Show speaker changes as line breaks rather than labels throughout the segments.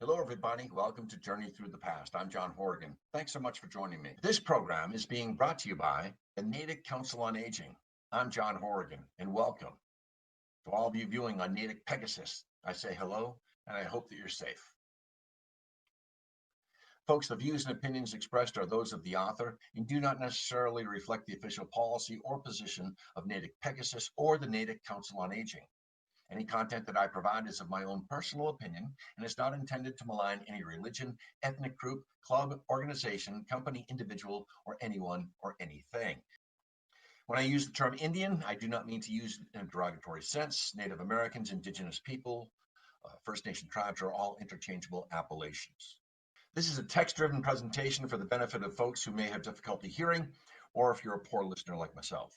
Hello, everybody. Welcome to Journey Through the Past. I'm John Horrigan. Thanks so much for joining me. This program is being brought to you by the Natick Council on Aging. I'm John Horrigan, and welcome. To all of you viewing on Natick Pegasus, I say hello, and I hope that you're safe. Folks, the views and opinions expressed are those of the author and do not necessarily reflect the official policy or position of Natick Pegasus or the Natick Council on Aging. Any content that I provide is of my own personal opinion and is not intended to malign any religion, ethnic group, club, organization, company, individual, or anyone or anything. When I use the term Indian, I do not mean to use it in a derogatory sense. Native Americans, Indigenous people, First Nation tribes are all interchangeable appellations. This is a text-driven presentation for the benefit of folks who may have difficulty hearing, or if you're a poor listener like myself.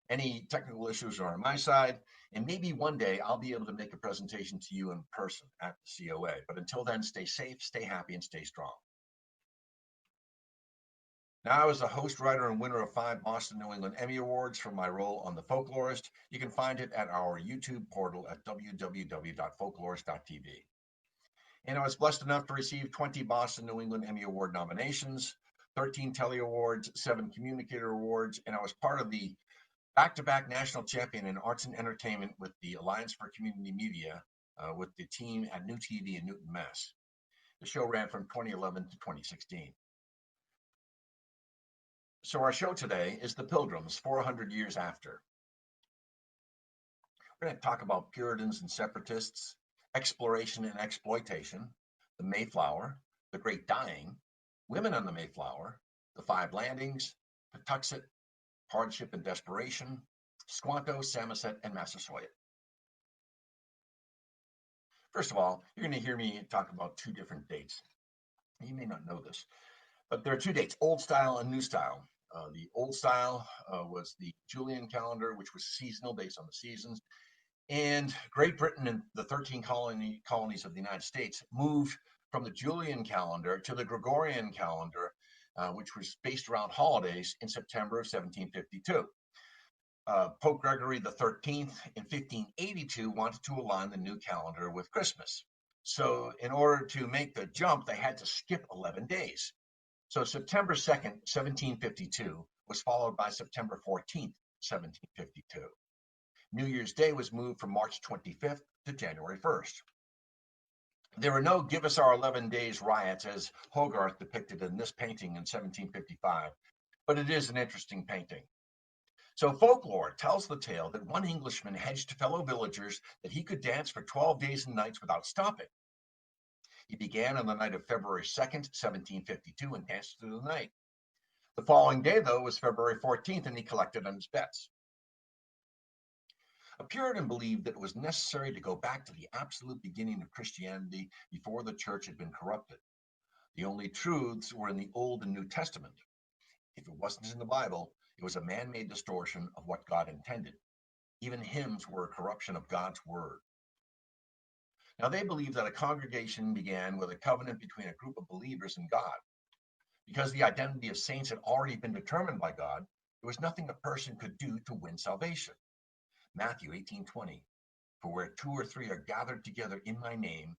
Any technical issues are on my side, and maybe one day I'll be able to make a presentation to you in person at the COA. But until then, stay safe, stay happy, and stay strong. Now, I was a host, writer, and winner of 5 Boston New England Emmy Awards for my role on The Folklorist. You can find it at our YouTube portal at www.folklorist.tv. And I was blessed enough to receive 20 Boston New England Emmy Award nominations, 13 Telly Awards, 7 Communicator Awards, and I was part of the back-to-back national champion in arts and entertainment with the Alliance for Community Media with the team at New TV in Newton, Mass. The show ran from 2011 to 2016. So our show today is The Pilgrims, 400 years after. We're going to talk about Puritans and separatists, exploration and exploitation, the Mayflower, the Great Dying, women on the Mayflower, the 5 landings, Patuxet, hardship and desperation, Squanto, Samoset, and Massasoit. First of all, you're going to hear me talk about 2 different dates. You may not know this, but there are 2 dates, Old Style and New Style. The Old Style was the Julian calendar, which was seasonal based on the seasons. And Great Britain and the 13 colonies of the United States moved from the Julian calendar to the Gregorian calendar, which was based around holidays in September of 1752. Pope Gregory XIII in 1582 wanted to align the new calendar with Christmas. So in order to make the jump, they had to skip 11 days. So September 2nd, 1752 was followed by September 14th, 1752. New Year's Day was moved from March 25th to January 1st. There were no Give Us Our 11 Days riots as Hogarth depicted in this painting in 1755, but it is an interesting painting. So folklore tells the tale that one Englishman hedged fellow villagers that he could dance for 12 days and nights without stopping. He began on the night of February 2nd, 1752, and danced through the night. The following day, though, was February 14th, and he collected on his bets. A Puritan believed that it was necessary to go back to the absolute beginning of Christianity before the church had been corrupted. The only truths were in the Old and New Testament. If it wasn't in the Bible, it was a man-made distortion of what God intended. Even hymns were a corruption of God's word. Now, they believed that a congregation began with a covenant between a group of believers and God. Because the identity of saints had already been determined by God, there was nothing a person could do to win salvation. Matthew 18:20, for where 2 or 3 are gathered together in my name,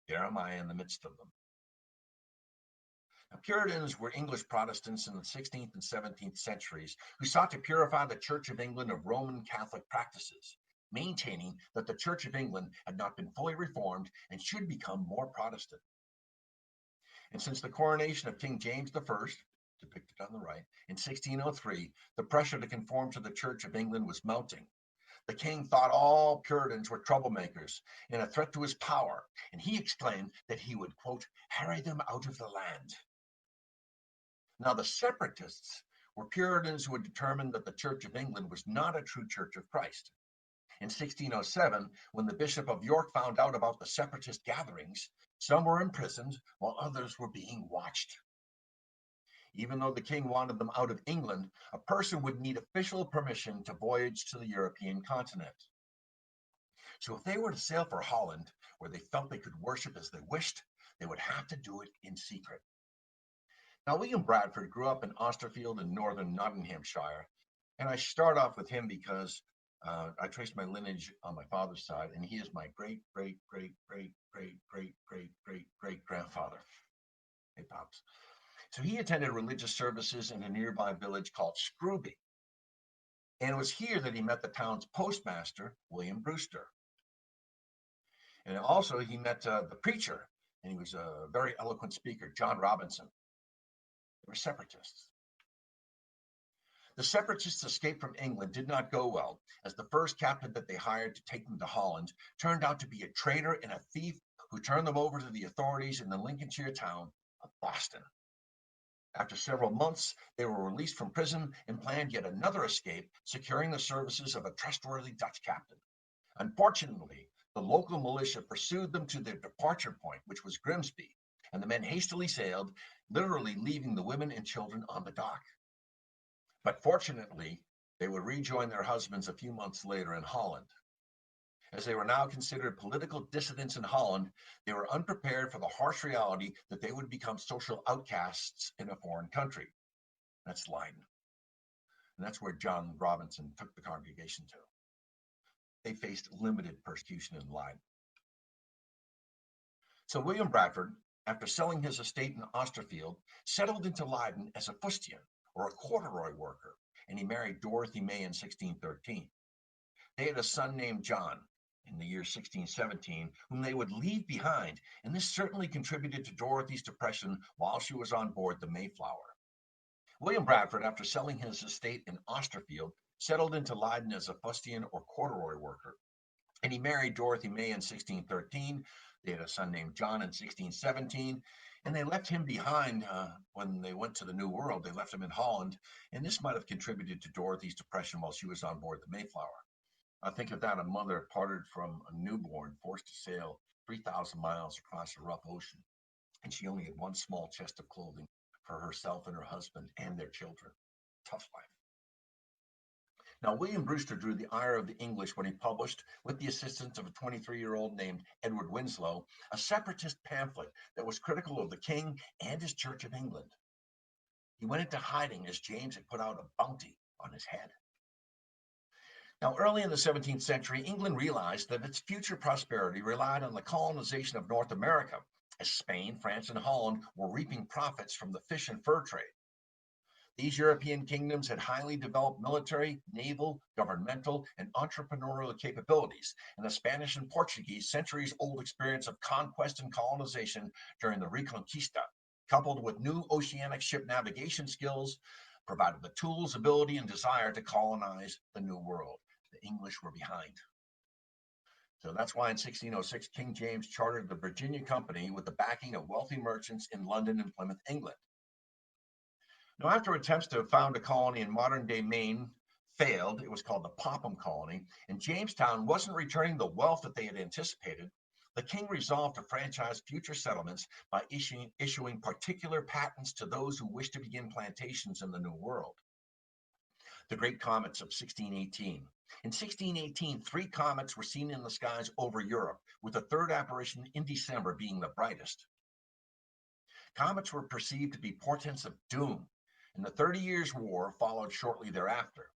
there am I in the midst of them. Now, Puritans were English Protestants in the 16th and 17th centuries who sought to purify the Church of England of Roman Catholic practices, maintaining that the Church of England had not been fully reformed and should become more Protestant. And since the coronation of King James I, depicted on the right, in 1603, the pressure to conform to the Church of England was mounting. The king thought all Puritans were troublemakers and a threat to his power, and he exclaimed that he would, quote, harry them out of the land. Now, the separatists were Puritans who had determined that the Church of England was not a true Church of Christ. In 1607, when the Bishop of York found out about the separatist gatherings, some were imprisoned while others were being watched. Even though the king wanted them out of England, a person would need official permission to voyage to the European continent. So if they were to sail for Holland, where they felt they could worship as they wished, they would have to do it in secret. Now, William Bradford grew up in Austerfield in northern Nottinghamshire, and I start off with him because I traced my lineage on my father's side, and he is my great grandfather. Hey, Pops. So he attended religious services in a nearby village called Scrooby. And it was here that he met the town's postmaster, William Brewster. And also he met the preacher, and he was a very eloquent speaker, John Robinson. They were separatists. The separatists' escape from England did not go well, as the first captain that they hired to take them to Holland turned out to be a traitor and a thief who turned them over to the authorities in the Lincolnshire town of Boston. After several months, they were released from prison and planned yet another escape, securing the services of a trustworthy Dutch captain. Unfortunately, the local militia pursued them to their departure point, which was Grimsby, and the men hastily sailed, literally leaving the women and children on the dock. But fortunately, they would rejoin their husbands a few months later in Holland. As they were now considered political dissidents in Holland, they were unprepared for the harsh reality that they would become social outcasts in a foreign country. That's Leiden. And that's where John Robinson took the congregation to. They faced limited persecution in Leiden. So William Bradford, after selling his estate in Austerfield, settled into Leiden as a fustian, or a corduroy worker, and he married Dorothy May in 1613. They had a son named John in the year 1617, whom they would leave behind, and this certainly contributed to Dorothy's depression while she was on board the Mayflower. William Bradford, after selling his estate in Austerfield, settled into Leiden as a fustian or corduroy worker, and he married Dorothy May in 1613. They had a son named John in 1617, and they left him behind when they went to the New World. They left him in Holland, and this might have contributed to Dorothy's depression while she was on board the Mayflower. I think of that, a mother parted from a newborn, forced to sail 3,000 miles across a rough ocean, and she only had one small chest of clothing for herself and her husband and their children. Tough life. Now, William Brewster drew the ire of the English when he published, with the assistance of a 23-year-old named Edward Winslow, a separatist pamphlet that was critical of the king and his Church of England. He went into hiding as James had put out a bounty on his head. Now, early in the 17th century, England realized that its future prosperity relied on the colonization of North America, as Spain, France, and Holland were reaping profits from the fish and fur trade. These European kingdoms had highly developed military, naval, governmental, and entrepreneurial capabilities, and the Spanish and Portuguese centuries-old experience of conquest and colonization during the Reconquista, coupled with new oceanic ship navigation skills, provided the tools, ability, and desire to colonize the New World. The English were behind. So that's why in 1606, King James chartered the Virginia Company with the backing of wealthy merchants in London and Plymouth, England. Now, after attempts to found a colony in modern-day Maine failed, it was called the Popham Colony, and Jamestown wasn't returning the wealth that they had anticipated, the king resolved to franchise future settlements by issuing particular patents to those who wished to begin plantations in the New World. The Great Comets of 1618. In 1618, 3 comets were seen in the skies over Europe, with the third apparition in December being the brightest. Comets were perceived to be portents of doom, and the 30 Years' War followed shortly thereafter.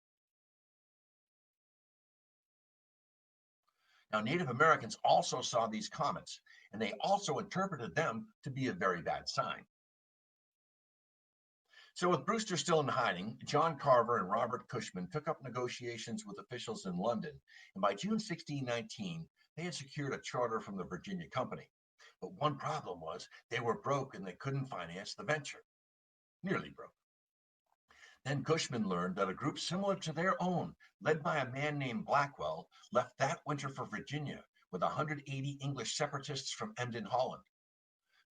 Now, Native Americans also saw these comets, and they also interpreted them to be a very bad sign. So with Brewster still in hiding, John Carver and Robert Cushman took up negotiations with officials in London, and by June 1619, they had secured a charter from the Virginia Company. But one problem was they were broke and they couldn't finance the venture. Nearly broke. Then Cushman learned that a group similar to their own, led by a man named Blackwell, left that winter for Virginia with 180 English separatists from Emden, Holland.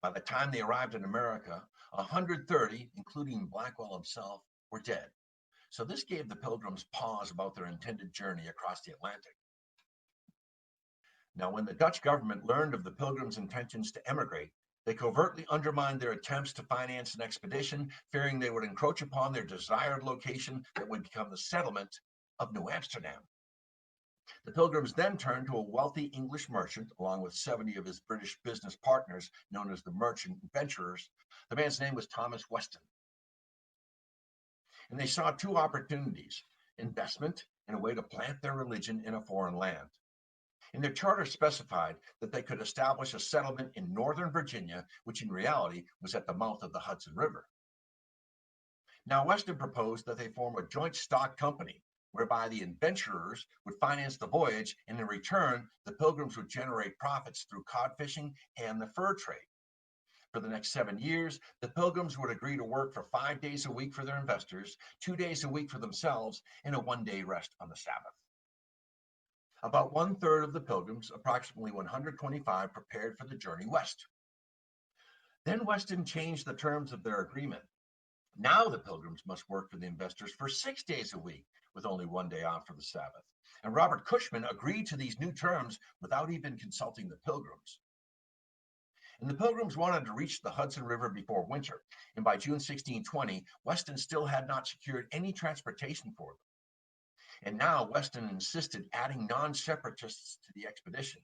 By the time they arrived in America, 130, including Blackwell himself, were dead. So this gave the Pilgrims pause about their intended journey across the Atlantic. Now, when the Dutch government learned of the Pilgrims' intentions to emigrate, they covertly undermined their attempts to finance an expedition, fearing they would encroach upon their desired location that would become the settlement of New Amsterdam. The Pilgrims then turned to a wealthy English merchant, along with 70 of his British business partners, known as the Merchant Adventurers. The man's name was Thomas Weston. And they saw 2 opportunities: investment and a way to plant their religion in a foreign land. and their charter specified that they could establish a settlement in northern Virginia, which in reality was at the mouth of the Hudson River. Now, Weston proposed that they form a joint stock company, whereby the adventurers would finance the voyage, and in return, the Pilgrims would generate profits through cod fishing and the fur trade. For the next 7 years, the Pilgrims would agree to work for 5 days a week for their investors, 2 days a week for themselves, and a 1-day rest on the Sabbath. About 1/3 of the Pilgrims, approximately 125, prepared for the journey west. Then Weston changed the terms of their agreement. Now the Pilgrims must work for the investors for 6 days a week, with only 1 day off for the Sabbath. And Robert Cushman agreed to these new terms without even consulting the Pilgrims. And the Pilgrims wanted to reach the Hudson River before winter, and by June 1620, Weston still had not secured any transportation for them. And now Weston insisted adding non-separatists to the expedition.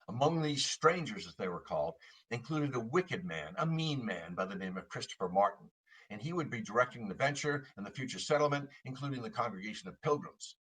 Among these strangers, as they were called, included a wicked man, a mean man by the name of Christopher Martin, and he would be directing the venture and the future settlement, including the congregation of Pilgrims.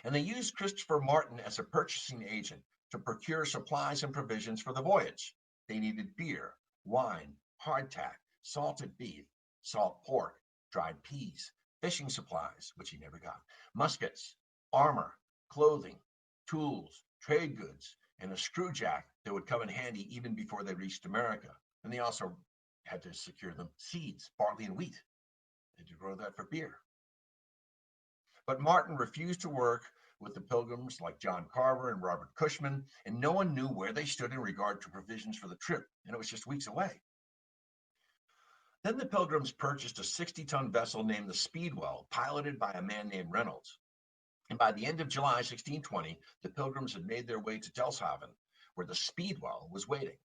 And they used Christopher Martin as a purchasing agent to procure supplies and provisions for the voyage. They needed beer, wine, hardtack, salted beef, salt pork, dried peas, fishing supplies, which he never got, muskets, armor, clothing, tools, trade goods, and a screwjack that would come in handy even before they reached America. And they also had to secure them seeds, barley and wheat. They had to grow that for beer. But Martin refused to work with the Pilgrims like John Carver and Robert Cushman, and no one knew where they stood in regard to provisions for the trip, and it was just weeks away. Then the Pilgrims purchased a 60-ton vessel named the Speedwell, piloted by a man named Reynolds. And by the end of July 1620, the Pilgrims had made their way to Delfshaven, where the Speedwell was waiting.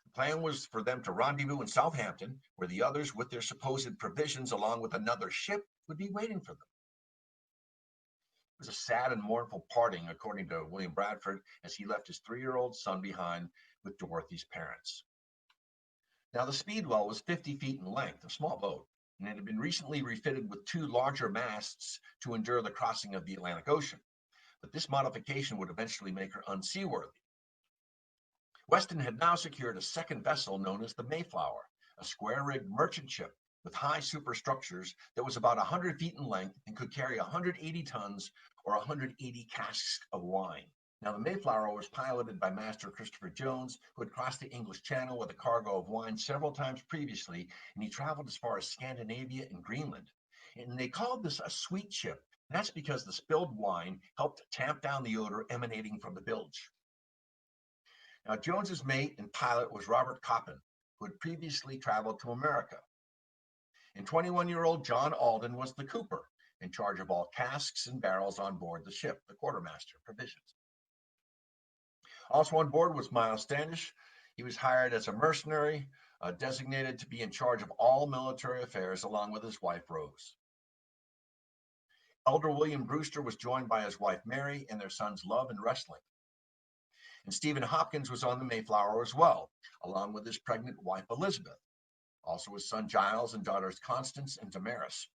The plan was for them to rendezvous in Southampton, where the others, with their supposed provisions along with another ship, would be waiting for them. It was a sad and mournful parting, according to William Bradford, as he left his 3-year-old son behind with Dorothy's parents. Now, the Speedwell was 50 feet in length, a small boat, and it had been recently refitted with 2 larger masts to endure the crossing of the Atlantic Ocean. But this modification would eventually make her unseaworthy. Weston had now secured a second vessel known as the Mayflower, a square-rigged merchant ship with high superstructures that was about 100 feet in length and could carry 180 tons or 180 casks of wine. Now, the Mayflower was piloted by Master Christopher Jones, who had crossed the English Channel with a cargo of wine several times previously, and he traveled as far as Scandinavia and Greenland. And they called this a sweet ship, and that's because the spilled wine helped tamp down the odor emanating from the bilge. Now, Jones's mate and pilot was Robert Coppin, who had previously traveled to America. And 21-year-old John Alden was the cooper, in charge of all casks and barrels on board the ship, the quartermaster, provisions. Also on board was Miles Standish. He was hired as a mercenary, designated to be in charge of all military affairs, along with his wife, Rose. Elder William Brewster was joined by his wife, Mary, and their sons, Love and Wrestling. And Stephen Hopkins was on the Mayflower as well, along with his pregnant wife, Elizabeth. Also his son, Giles, and daughters, Constance and Damaris,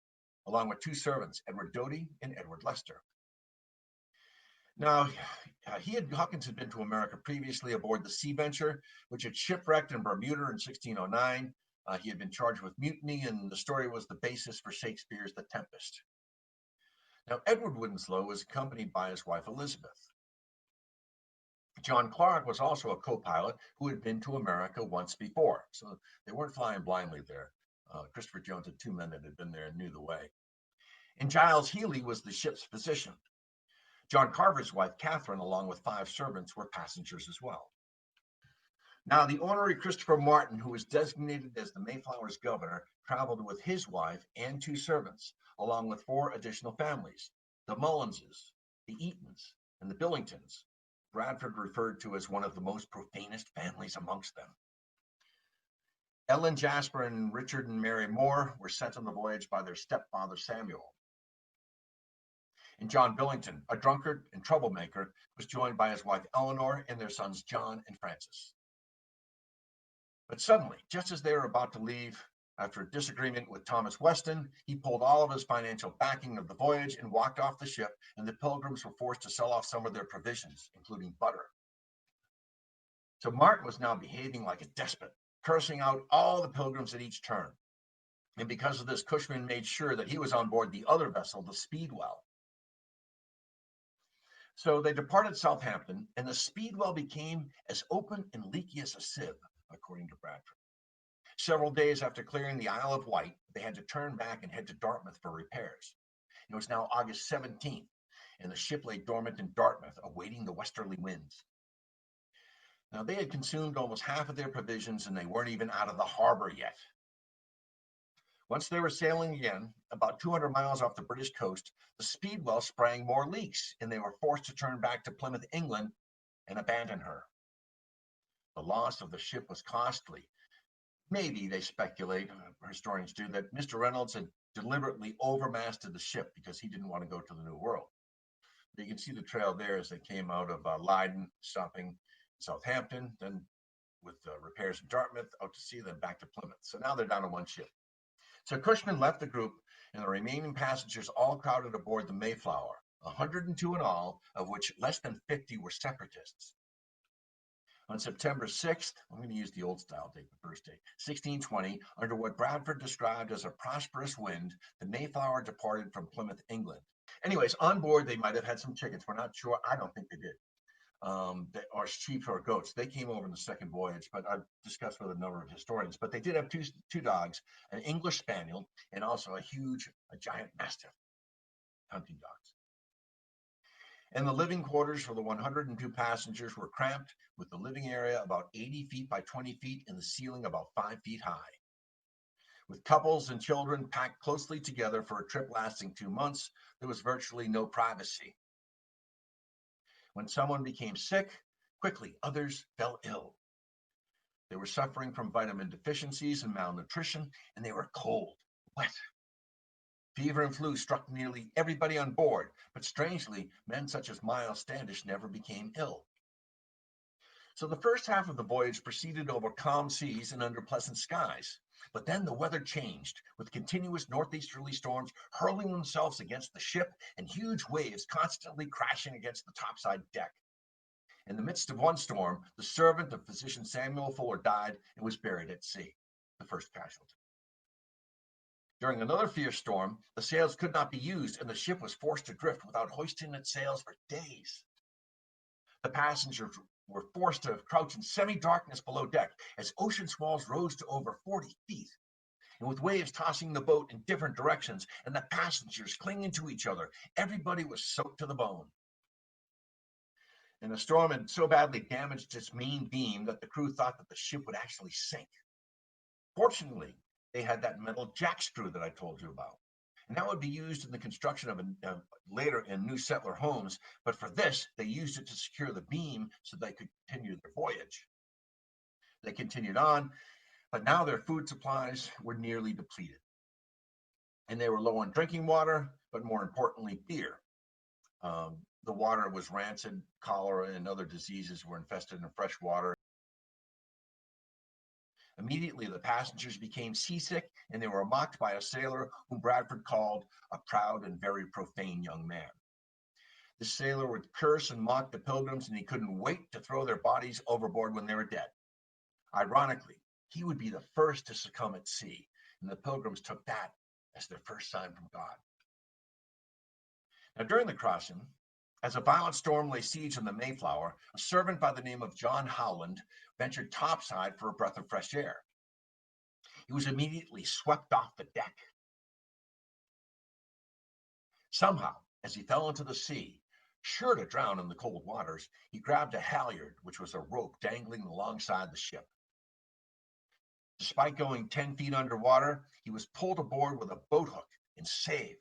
along with 2 servants, Edward Doty and Edward Lester. Now, Hopkins had been to America previously aboard the Sea Venture, which had shipwrecked in Bermuda in 1609. He had been charged with mutiny, and the story was the basis for Shakespeare's The Tempest. Now, Edward Winslow was accompanied by his wife, Elizabeth. John Clark was also a co-pilot who had been to America once before, so they weren't flying blindly there. Christopher Jones had 2 men that had been there and knew the way. And Giles Healy was the ship's physician. John Carver's wife, Catherine, along with 5 servants, were passengers as well. Now, the ornery Christopher Martin, who was designated as the Mayflower's governor, traveled with his wife and 2 servants, along with 4 additional families, the Mullinses, the Eatons, and the Billingtons. Bradford referred to as one of the most profanest families amongst them. Ellen Jasper and Richard and Mary Moore were sent on the voyage by their stepfather, Samuel. And John Billington, a drunkard and troublemaker, was joined by his wife Eleanor and their sons John and Francis. But suddenly, just as they were about to leave, After a disagreement with Thomas Weston, he pulled all of his financial backing of the voyage and walked off the ship, and the Pilgrims were forced to sell off some of their provisions, including butter. So Martin was now behaving like a despot, cursing out all the Pilgrims at each turn. And because of this, Cushman made sure that he was on board the other vessel, the Speedwell. So they departed Southampton, and the Speedwell became as open and leaky as a sieve, according to Bradford. Several days after clearing the Isle of Wight, they had to turn back and head to Dartmouth for repairs. It was now August 17th, and the ship lay dormant in Dartmouth, awaiting the westerly winds. Now, they had consumed almost half of their provisions, and they weren't even out of the harbor yet. Once they were sailing again, about 200 miles off the British coast, the Speedwell sprang more leaks, and they were forced to turn back to Plymouth, England, and abandon her. The loss of the ship was costly. Maybe, they speculate, historians do, that Mr. Reynolds had deliberately overmasted the ship because he didn't want to go to the New World. You can see the trail there as they came out of Leiden, stopping in Southampton, then with repairs in Dartmouth, out to sea, then back to Plymouth. So now they're down to one ship. So Cushman left the group, and the remaining passengers all crowded aboard the Mayflower, 102 in all, of which less than 50 were separatists. On September 6th, I'm going to use the old style date, the first date, 1620, under what Bradford described as a prosperous wind, the Mayflower departed from Plymouth, England. Anyways, on board, they might have had some chickens. We're not sure. I don't think they did. Or sheep or goats. They came over in the second voyage, but I've discussed with a number of historians. But they did have two dogs, an English Spaniel, and also a giant Mastiff, hunting dogs. And the living quarters for the 102 passengers were cramped, with the living area about 80 feet by 20 feet and the ceiling about 5 feet high. With couples and children packed closely together for a trip lasting 2 months, there was virtually no privacy. When someone became sick, quickly others fell ill. They were suffering from vitamin deficiencies and malnutrition, and they were cold, wet. Fever and flu struck nearly everybody on board, but strangely, men such as Miles Standish never became ill. So the first half of the voyage proceeded over calm seas and under pleasant skies. But then the weather changed, with continuous northeasterly storms hurling themselves against the ship and huge waves constantly crashing against the topside deck. In the midst of one storm, the servant of physician Samuel Fuller died and was buried at sea, the first casualty. During another fierce storm, the sails could not be used, and the ship was forced to drift without hoisting its sails for days. The passengers were forced to crouch in semi-darkness below deck as ocean swells rose to over 40 feet. And with waves tossing the boat in different directions and the passengers clinging to each other, everybody was soaked to the bone. And the storm had so badly damaged its main beam that the crew thought that the ship would actually sink. Fortunately, they had that metal jack screw that I told you about. And that would be used in the construction of later in new settler homes. But for this, they used it to secure the beam so they could continue their voyage. They continued on, but now their food supplies were nearly depleted. And they were low on drinking water, but more importantly, beer. The water was rancid, cholera and other diseases were infested in fresh water. Immediately, the passengers became seasick, and they were mocked by a sailor whom Bradford called a proud and very profane young man. The sailor would curse and mock the Pilgrims, and he couldn't wait to throw their bodies overboard when they were dead. Ironically, he would be the first to succumb at sea, and the Pilgrims took that as their first sign from God. Now, during the crossing, as a violent storm lay siege on the Mayflower, a servant by the name of John Howland ventured topside for a breath of fresh air. He was immediately swept off the deck. Somehow, as he fell into the sea, sure to drown in the cold waters, he grabbed a halyard, which was a rope dangling alongside the ship. Despite going 10 feet underwater, he was pulled aboard with a boat hook and saved.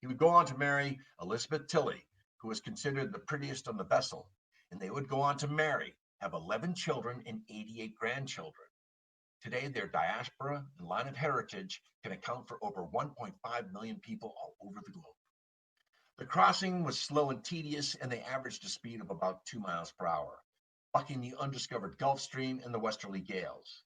He would go on to marry Elizabeth Tilley, who was considered the prettiest on the vessel, and they would go on to marry, have 11 children and 88 grandchildren. Today, their diaspora and line of heritage can account for over 1.5 million people all over the globe. The crossing was slow and tedious, and they averaged a speed of about 2 miles per hour, bucking the undiscovered Gulf Stream and the westerly gales.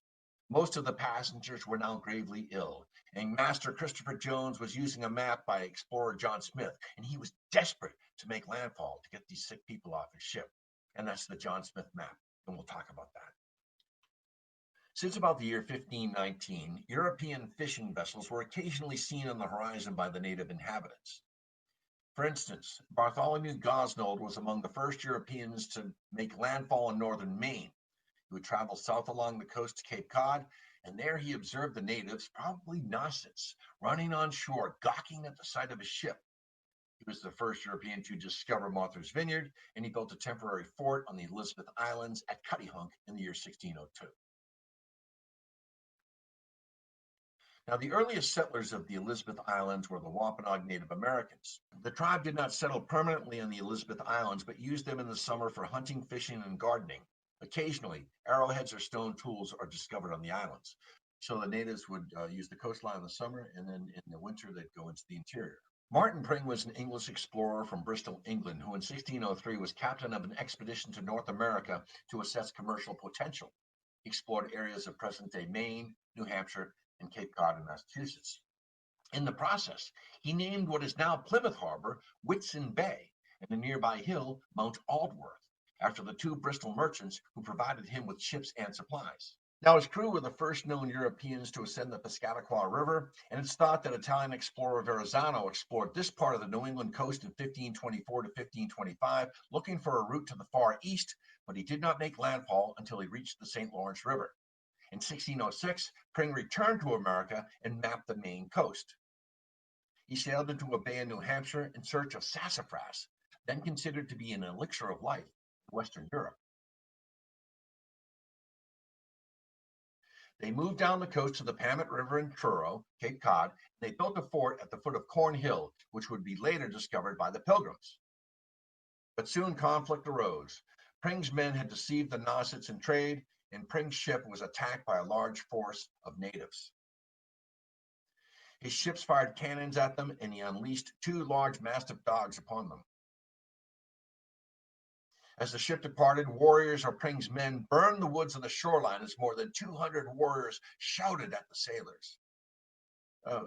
Most of the passengers were now gravely ill, and Master Christopher Jones was using a map by explorer John Smith, and he was desperate to make landfall to get these sick people off his ship. And that's the John Smith map, and we'll talk about that. Since about the year 1519, European fishing vessels were occasionally seen on the horizon by the native inhabitants. For instance, Bartholomew Gosnold was among the first Europeans to make landfall in northern Maine. He would travel south along the coast to Cape Cod, and there he observed the natives, probably Nausets, running on shore, gawking at the sight of his ship. He was the first European to discover Martha's Vineyard, and he built a temporary fort on the Elizabeth Islands at Cuttyhunk in the year 1602. Now, the earliest settlers of the Elizabeth Islands were the Wampanoag Native Americans. The tribe did not settle permanently on the Elizabeth Islands, but used them in the summer for hunting, fishing, and gardening. Occasionally, arrowheads or stone tools are discovered on the islands. So the natives would use the coastline in the summer, and then in the winter, they'd go into the interior. Martin Pring was an English explorer from Bristol, England, who in 1603 was captain of an expedition to North America to assess commercial potential. He explored areas of present-day Maine, New Hampshire, and Cape Cod in Massachusetts. In the process, he named what is now Plymouth Harbor Whitsun Bay, and the nearby hill Mount Aldworth, after the two Bristol merchants who provided him with ships and supplies. Now, his crew were the first known Europeans to ascend the Piscataqua River, and it's thought that Italian explorer Verrazano explored this part of the New England coast in 1524 to 1525, looking for a route to the far east, but he did not make landfall until he reached the St. Lawrence River. In 1606, Pring returned to America and mapped the Maine coast. He sailed into a bay in New Hampshire in search of sassafras, then considered to be an elixir of life in Western Europe. They moved down the coast to the Pamet River in Truro, Cape Cod, and they built a fort at the foot of Corn Hill, which would be later discovered by the Pilgrims. But soon conflict arose. Pring's men had deceived the Nausets in trade, and Pring's ship was attacked by a large force of natives. His ships fired cannons at them, and he unleashed two large mastiff dogs upon them. As the ship departed, warriors of Pring's men burned the woods on the shoreline as more than 200 warriors shouted at the sailors.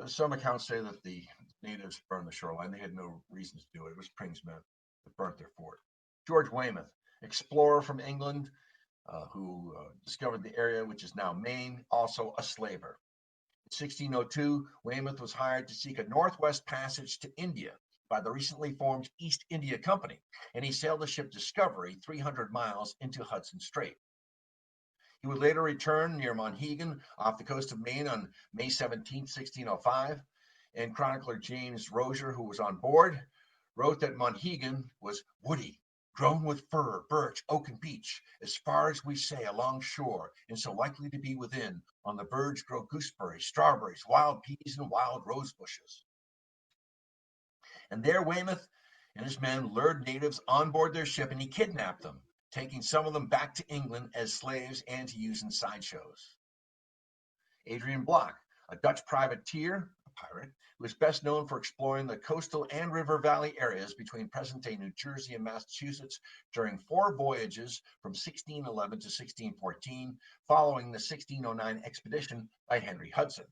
Some accounts say that the natives burned the shoreline. They had no reason to do it. It was Pring's men that burnt their fort. George Weymouth, explorer from England, who discovered the area which is now Maine, also a slaver. In 1602, Weymouth was hired to seek a northwest passage to India by the recently formed East India Company, and he sailed the ship Discovery 300 miles into Hudson Strait. He would later return near Monhegan off the coast of Maine on May 17, 1605, and chronicler James Rozier, who was on board, wrote that Monhegan was woody, grown with fir, birch, oak, and beech, as far as we say along shore, and so likely to be within. On the verge grow gooseberries, strawberries, wild peas, and wild rose bushes. And there Weymouth and his men lured natives on board their ship, and he kidnapped them, taking some of them back to England as slaves and to use in sideshows. Adrian Block, a Dutch privateer, a pirate, who is best known for exploring the coastal and river valley areas between present-day New Jersey and Massachusetts during 4 voyages from 1611 to 1614, following the 1609 expedition by Henry Hudson.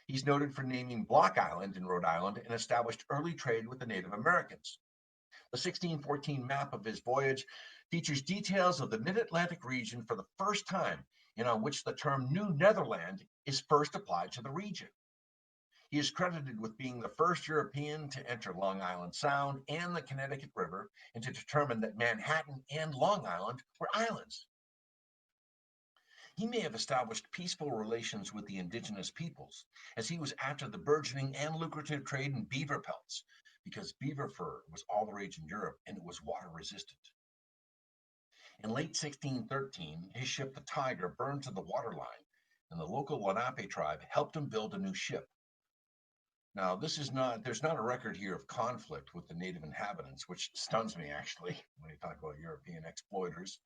He's noted for naming Block Island in Rhode Island and established early trade with the Native Americans. The 1614 map of his voyage features details of the mid-Atlantic region for the first time, and on which the term New Netherland is first applied to the region. He is credited with being the first European to enter Long Island Sound and the Connecticut River, and to determine that Manhattan and Long Island were islands. He may have established peaceful relations with the indigenous peoples, as he was after the burgeoning and lucrative trade in beaver pelts, because beaver fur was all the rage in Europe and it was water resistant. In late 1613, his ship, the Tiger, burned to the waterline, and the local Lenape tribe helped him build a new ship. Now, there's not a record here of conflict with the native inhabitants, which stuns me actually when you talk about European exploiters.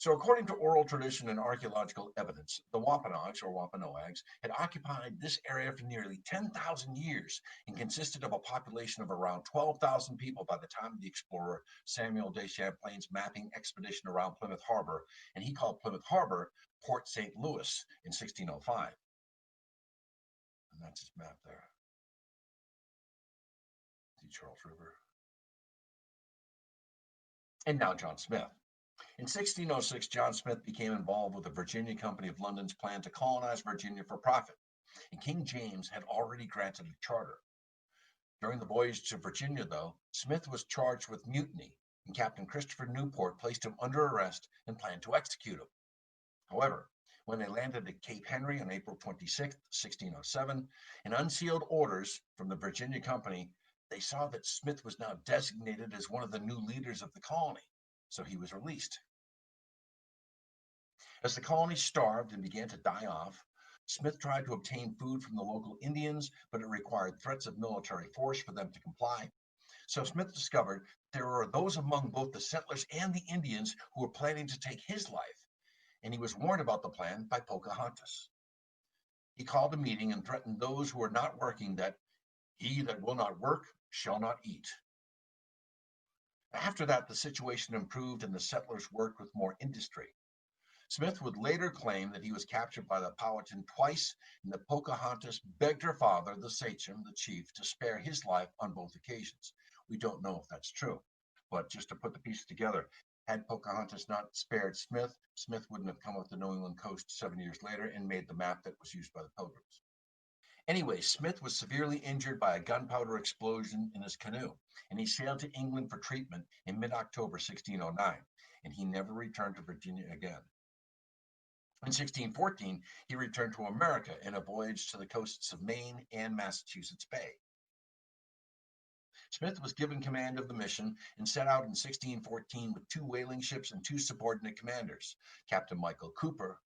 So, according to oral tradition and archaeological evidence, the Wampanoags or Wampanoags had occupied this area for nearly 10,000 years and consisted of a population of around 12,000 people by the time of the explorer Samuel de Champlain's mapping expedition around Plymouth Harbor, and he called Plymouth Harbor Port St. Louis in 1605. And that's his map there. The Charles River. And now John Smith. In 1606, John Smith became involved with the Virginia Company of London's plan to colonize Virginia for profit, and King James had already granted a charter. During the voyage to Virginia, though, Smith was charged with mutiny, and Captain Christopher Newport placed him under arrest and planned to execute him. However, when they landed at Cape Henry on April 26, 1607, and unsealed orders from the Virginia Company, they saw that Smith was now designated as one of the new leaders of the colony, so he was released. As the colony starved and began to die off, Smith tried to obtain food from the local Indians, but it required threats of military force for them to comply. So Smith discovered there were those among both the settlers and the Indians who were planning to take his life, and he was warned about the plan by Pocahontas. He called a meeting and threatened those who were not working that he that will not work shall not eat. After that, the situation improved and the settlers worked with more industry. Smith would later claim that he was captured by the Powhatan twice, and that Pocahontas begged her father, the Sachem, the chief, to spare his life on both occasions. We don't know if that's true, but just to put the pieces together, had Pocahontas not spared Smith, Smith wouldn't have come up the New England coast 7 years later and made the map that was used by the Pilgrims. Anyway, Smith was severely injured by a gunpowder explosion in his canoe, and he sailed to England for treatment in mid-October 1609, and he never returned to Virginia again. In 1614, he returned to America in a voyage to the coasts of Maine and Massachusetts Bay. Smith was given command of the mission and set out in 1614 with 2 whaling ships and 2 subordinate commanders, Captain Michael Cooper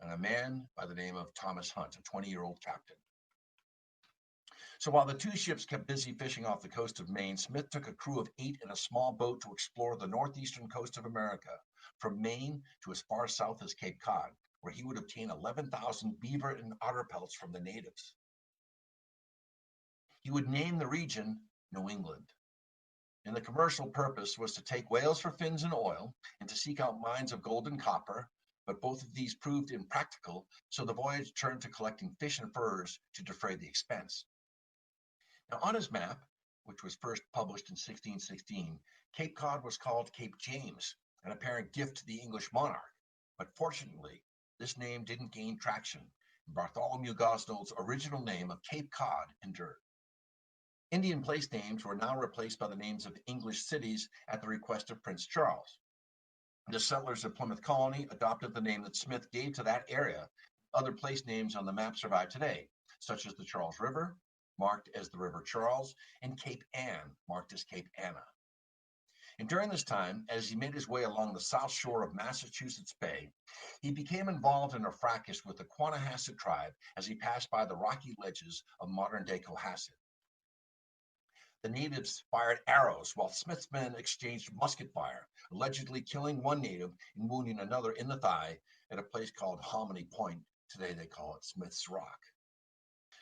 and a man by the name of Thomas Hunt, a 20-year-old captain. So while the 2 ships kept busy fishing off the coast of Maine, Smith took a crew of 8 in a small boat to explore the northeastern coast of America, from Maine to as far south as Cape Cod, where he would obtain 11,000 beaver and otter pelts from the natives. He would name the region New England, and the commercial purpose was to take whales for fins and oil and to seek out mines of gold and copper, but both of these proved impractical, so the voyage turned to collecting fish and furs to defray the expense. Now, on his map, which was first published in 1616, Cape Cod was called Cape James, an apparent gift to the English monarch, but fortunately, this name didn't gain traction, and Bartholomew Gosnold's original name of Cape Cod endured. Indian place names were now replaced by the names of English cities at the request of Prince Charles. The settlers of Plymouth Colony adopted the name that Smith gave to that area. Other place names on the map survive today, such as the Charles River, marked as the River Charles, and Cape Ann, marked as Cape Anna. And during this time, as he made his way along the south shore of Massachusetts Bay, he became involved in a fracas with the Quanahasset tribe as he passed by the rocky ledges of modern-day Cohasset. The natives fired arrows while Smith's men exchanged musket fire, allegedly killing one native and wounding another in the thigh at a place called Hominy Point. Today they call it Smith's Rock.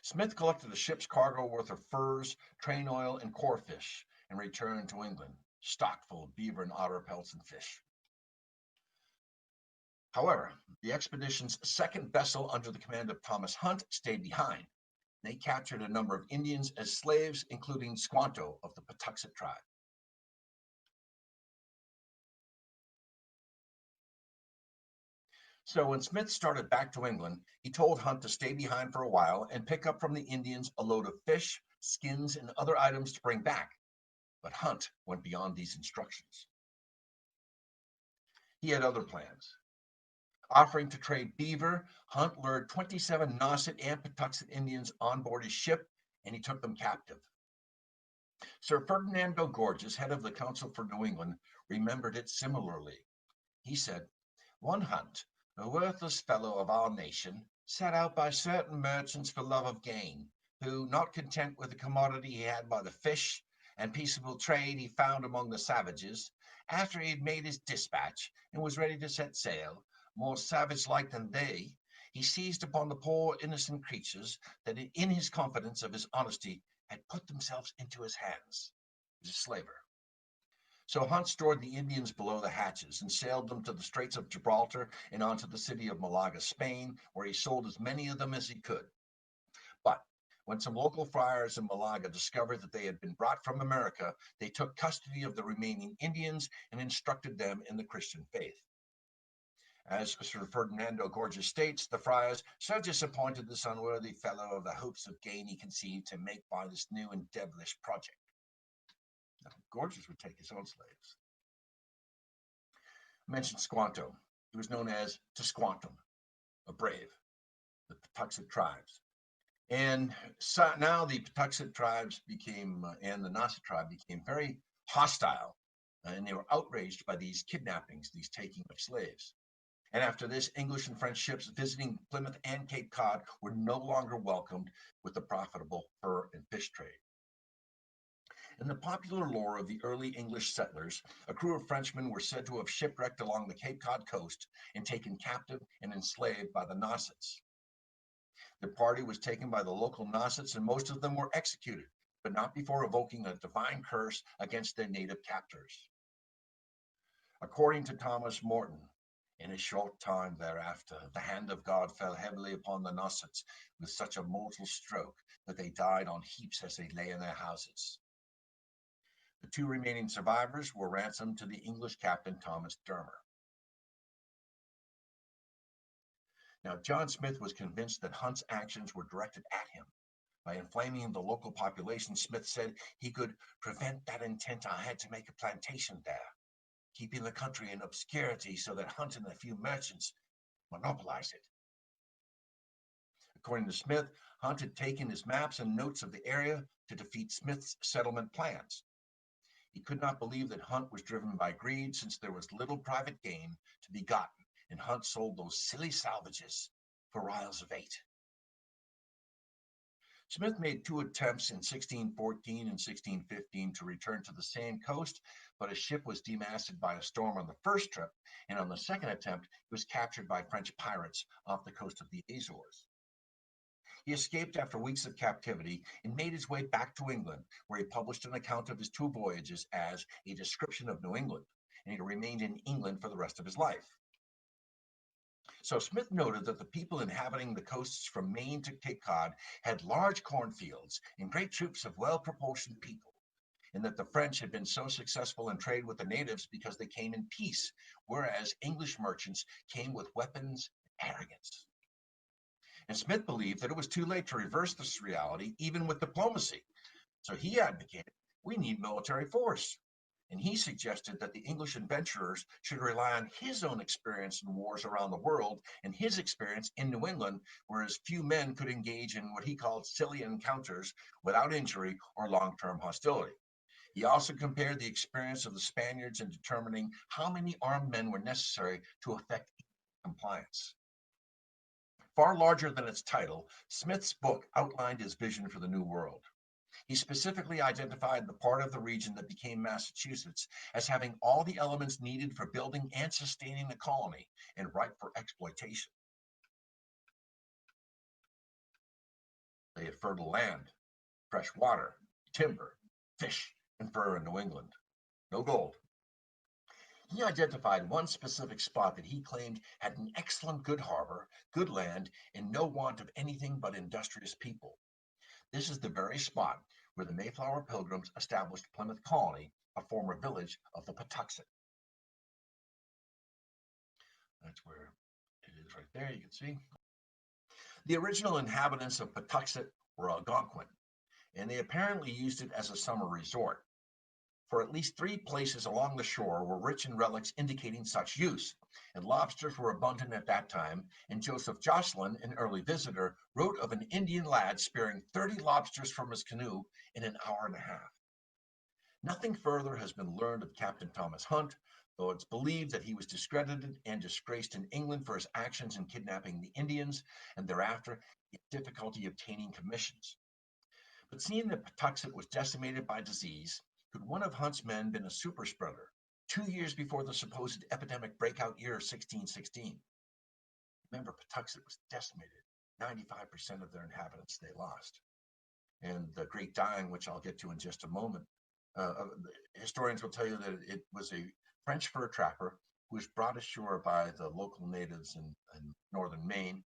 Smith collected a ship's cargo worth of furs, train oil, and core fish and returned to England, stocked full of beaver and otter pelts and fish. However, the expedition's second vessel under the command of Thomas Hunt stayed behind. They captured a number of Indians as slaves, including Squanto of the Patuxet tribe. So when Smith started back to England, he told Hunt to stay behind for a while and pick up from the Indians a load of fish, skins, and other items to bring back. But Hunt went beyond these instructions. He had other plans. Offering to trade beaver, Hunt lured 27 Nauset and Patuxet Indians on board his ship, and he took them captive. Sir Ferdinando Gorges, head of the Council for New England, remembered it similarly. He said, "One Hunt, a worthless fellow of our nation, set out by certain merchants for love of gain, who, not content with the commodity he had by the fish and peaceable trade he found among the savages, after he had made his dispatch and was ready to set sail, more savage-like than they, he seized upon the poor innocent creatures that in his confidence of his honesty had put themselves into his hands. He was a slaver. So Hunt stored the Indians below the hatches and sailed them to the Straits of Gibraltar and on to the city of Malaga, Spain, where he sold as many of them as he could. But when some local friars in Malaga discovered that they had been brought from America, they took custody of the remaining Indians and instructed them in the Christian faith. As Sir Ferdinando Gorges states, the friars so disappointed this unworthy fellow of the hopes of gain he conceived to make by this new and devilish project. Now, Gorges would take his own slaves. I mentioned Squanto. He was known as Squantum, a brave, the Patuxet tribes. And so now the Patuxet tribes became, and the Natick tribe became very hostile, and they were outraged by these kidnappings, these taking of slaves. And after this, English and French ships visiting Plymouth and Cape Cod were no longer welcomed with the profitable fur and fish trade. In the popular lore of the early English settlers, a crew of Frenchmen were said to have shipwrecked along the Cape Cod coast and taken captive and enslaved by the Nassets. The party was taken by the local Nassets, and most of them were executed, but not before evoking a divine curse against their native captors. According to Thomas Morton, in a short time thereafter, the hand of God fell heavily upon the Nassets with such a mortal stroke that they died on heaps as they lay in their houses. The two remaining survivors were ransomed to the English captain Thomas Dermer. Now, John Smith was convinced that Hunt's actions were directed at him. By inflaming the local population, Smith said he could prevent that intent. I had to make a plantation there, keeping the country in obscurity so that Hunt and a few merchants monopolized it. According to Smith, Hunt had taken his maps and notes of the area to defeat Smith's settlement plans. He could not believe that Hunt was driven by greed, since there was little private gain to be gotten, and Hunt sold those silly salvages for riles of 8. Smith made 2 attempts in 1614 and 1615 to return to the same coast, but his ship was demasted by a storm on the first trip, and on the second attempt, he was captured by French pirates off the coast of the Azores. He escaped after weeks of captivity and made his way back to England, where he published an account of his 2 voyages as a description of New England, and he remained in England for the rest of his life. So Smith noted that the people inhabiting the coasts from Maine to Cape Cod had large cornfields and great troops of well-proportioned people, and that the French had been so successful in trade with the natives because they came in peace, whereas English merchants came with weapons and arrogance. And Smith believed that it was too late to reverse this reality, even with diplomacy. So he advocated, we need military force. And he suggested that the English adventurers should rely on his own experience in wars around the world and his experience in New England, whereas few men could engage in what he called silly encounters without injury or long-term hostility. He also compared the experience of the Spaniards in determining how many armed men were necessary to effect compliance. Far larger than its title, Smith's book outlined his vision for the New World. He specifically identified the part of the region that became Massachusetts as having all the elements needed for building and sustaining the colony and ripe for exploitation. They had fertile land, fresh water, timber, fish, and fur in New England. No gold. He identified one specific spot that he claimed had an excellent good harbor, good land, and no want of anything but industrious people. This is the very spot where the Mayflower Pilgrims established Plymouth Colony, a former village of the Patuxet. That's where it is right there, you can see. The original inhabitants of Patuxet were Algonquin, and they apparently used it as a summer resort. For at least 3 places along the shore were rich in relics indicating such use, and lobsters were abundant at that time, and Joseph Jocelyn, an early visitor, wrote of an Indian lad spearing 30 lobsters from his canoe in an hour and a half. Nothing further has been learned of Captain Thomas Hunt, though it's believed that he was discredited and disgraced in England for his actions in kidnapping the Indians, and thereafter he had difficulty obtaining commissions. But seeing that Patuxet was decimated by disease, could one of Hunt's men been a super spreader, 2 years before the supposed epidemic breakout year of 1616. Remember, Patuxet was decimated. 95% of their inhabitants they lost. And the Great Dying, which I'll get to in just a moment, historians will tell you that it was a French fur trapper who was brought ashore by the local natives in northern Maine,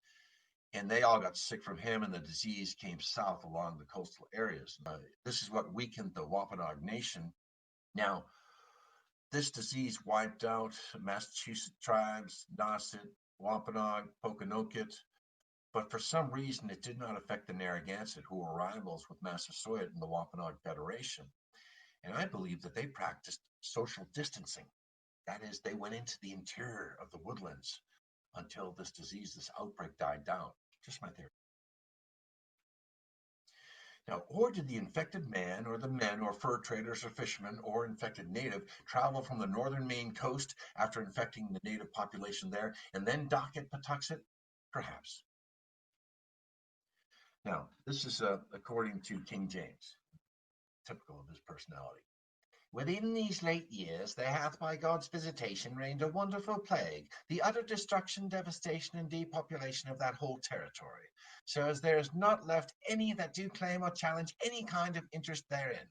and they all got sick from him, and the disease came south along the coastal areas. This is what weakened the Wampanoag Nation. Now, this disease wiped out Massasoit tribes, Nauset, Wampanoag, Pokanoket, but for some reason it did not affect the Narragansett, who were rivals with Massasoit and the Wampanoag Federation. And I believe that they practiced social distancing. That is, they went into the interior of the woodlands until this disease, this outbreak died down. Just my theory. Now, or did the infected man or the men or fur traders or fishermen or infected native travel from the northern Maine coast after infecting the native population there and then dock at Patuxet? Perhaps. Now, this is according to King James, typical of his personality. Within these late years, there hath by God's visitation reigned a wonderful plague, the utter destruction, devastation, and depopulation of that whole territory, so as there is not left any that do claim or challenge any kind of interest therein.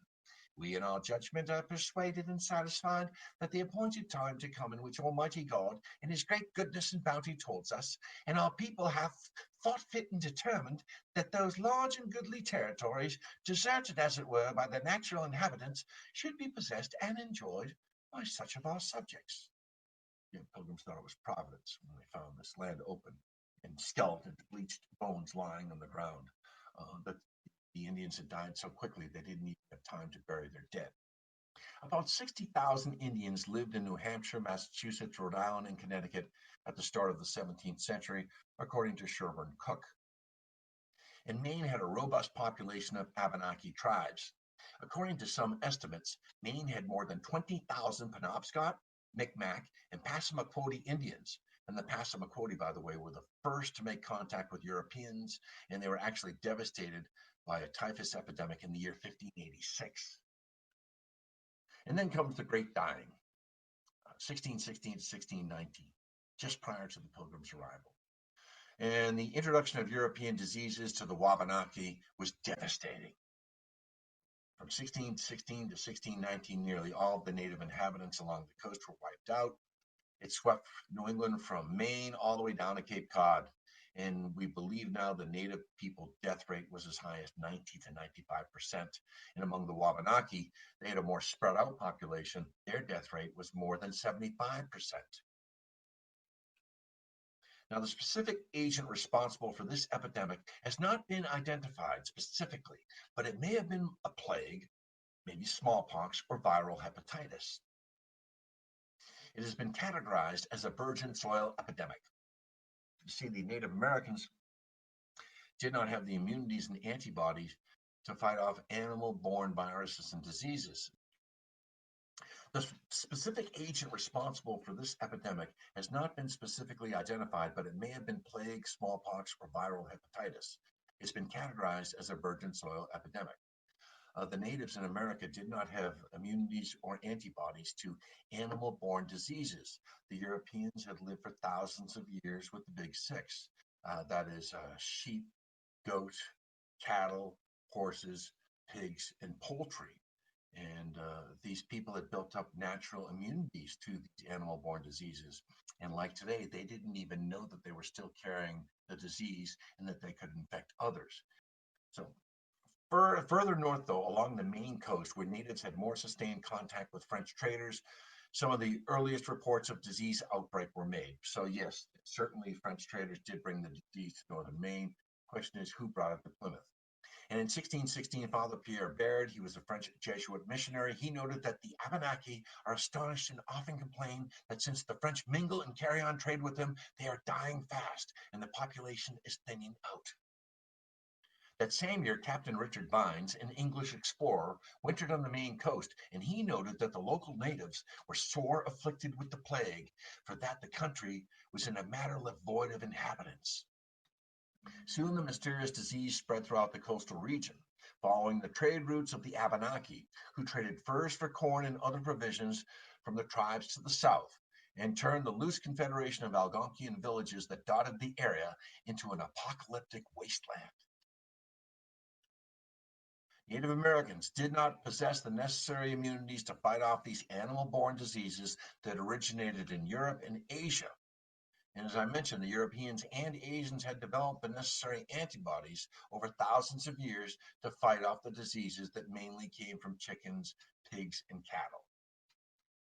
We in our judgment are persuaded and satisfied that the appointed time to come in which Almighty God, in his great goodness and bounty towards us, and our people hath thought fit and determined that those large and goodly territories, deserted as it were by the natural inhabitants, should be possessed and enjoyed by such of our subjects. The Pilgrims thought it was Providence when they found this land open and skeleton, bleached bones lying on the ground. But the Indians had died so quickly they didn't even have time to bury their dead. About 60,000 Indians lived in New Hampshire, Massachusetts, Rhode Island, and Connecticut at the start of the 17th century, according to Sherburne Cook. And Maine had a robust population of Abenaki tribes. According to some estimates, Maine had more than 20,000 Penobscot, Micmac, and Passamaquoddy Indians. And the Passamaquoddy, by the way, were the first to make contact with Europeans, and they were actually devastated by a typhus epidemic in the year 1586. And then comes the Great Dying, 1616 to 1619, just prior to the Pilgrims' arrival. And the introduction of European diseases to the Wabanaki was devastating. From 1616 to 1619, nearly all of the native inhabitants along the coast were wiped out. It swept New England from Maine all the way down to Cape Cod. And we believe now the native people death rate was as high as 90 to 95%. And among the Wabanaki, they had a more spread out population. Their death rate was more than 75%. Now, the specific agent responsible for this epidemic has not been identified specifically, but it may have been a plague, maybe smallpox or viral hepatitis. It has been categorized as a virgin soil epidemic. You see, the Native Americans did not have the immunities and antibodies to fight off animal-borne viruses and diseases. The specific agent responsible for this epidemic has not been specifically identified, but it may have been plague, smallpox, or viral hepatitis. It's been categorized as a virgin soil epidemic. The natives in America did not have immunities or antibodies to animal-borne diseases. The Europeans had lived for thousands of years with the big six. That is sheep, goat, cattle, horses, pigs, and poultry. And these people had built up natural immunities to these animal-borne diseases. And like today, they didn't even know that they were still carrying the disease and that they could infect others. So further north, though, along the Maine coast, where natives had more sustained contact with French traders, some of the earliest reports of disease outbreak were made. So yes, certainly French traders did bring the disease to northern Maine. Question is, who brought it to Plymouth? And in 1616, Father Pierre Baird, he was a French Jesuit missionary, he noted that the Abenaki are astonished and often complain that since the French mingle and carry on trade with them, they are dying fast and the population is thinning out. That same year, Captain Richard Vines, an English explorer, wintered on the Maine coast, and he noted that the local natives were sore afflicted with the plague, for that the country was in a manner left void of inhabitants. Soon the mysterious disease spread throughout the coastal region. following the trade routes of the Abenaki, who traded furs for corn and other provisions from the tribes to the south, and turned the loose confederation of Algonquian villages that dotted the area into an apocalyptic wasteland. Native Americans did not possess the necessary immunities to fight off these animal-borne diseases that originated in Europe and Asia. And as I mentioned, the Europeans and Asians had developed the necessary antibodies over thousands of years to fight off the diseases that mainly came from chickens, pigs, and cattle.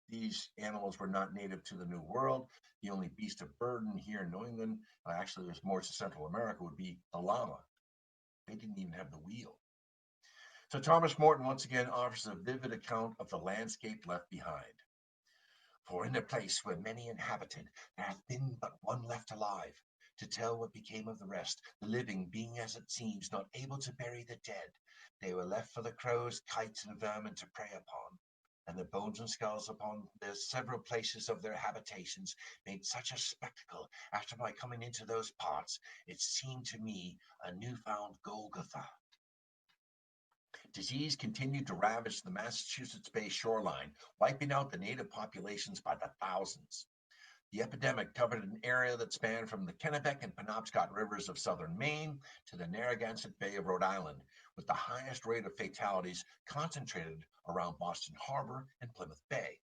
These animals were not native to the New World. The only beast of burden here in New England, actually there's more to Central America, would be the llama. They didn't even have the wheel. So Thomas Morton once again offers a vivid account of the landscape left behind. For in a place where many inhabited, there hath been but one left alive, to tell what became of the rest, the living being as it seems not able to bury the dead. They were left for the crows, kites, and vermin to prey upon, and the bones and skulls upon the several places of their habitations made such a spectacle after my coming into those parts, it seemed to me a new-found Golgotha. Disease continued to ravage the Massachusetts Bay shoreline, wiping out the native populations by the thousands. The epidemic covered an area that spanned from the Kennebec and Penobscot rivers of southern Maine to the Narragansett Bay of Rhode Island, with the highest rate of fatalities concentrated around Boston Harbor and Plymouth Bay.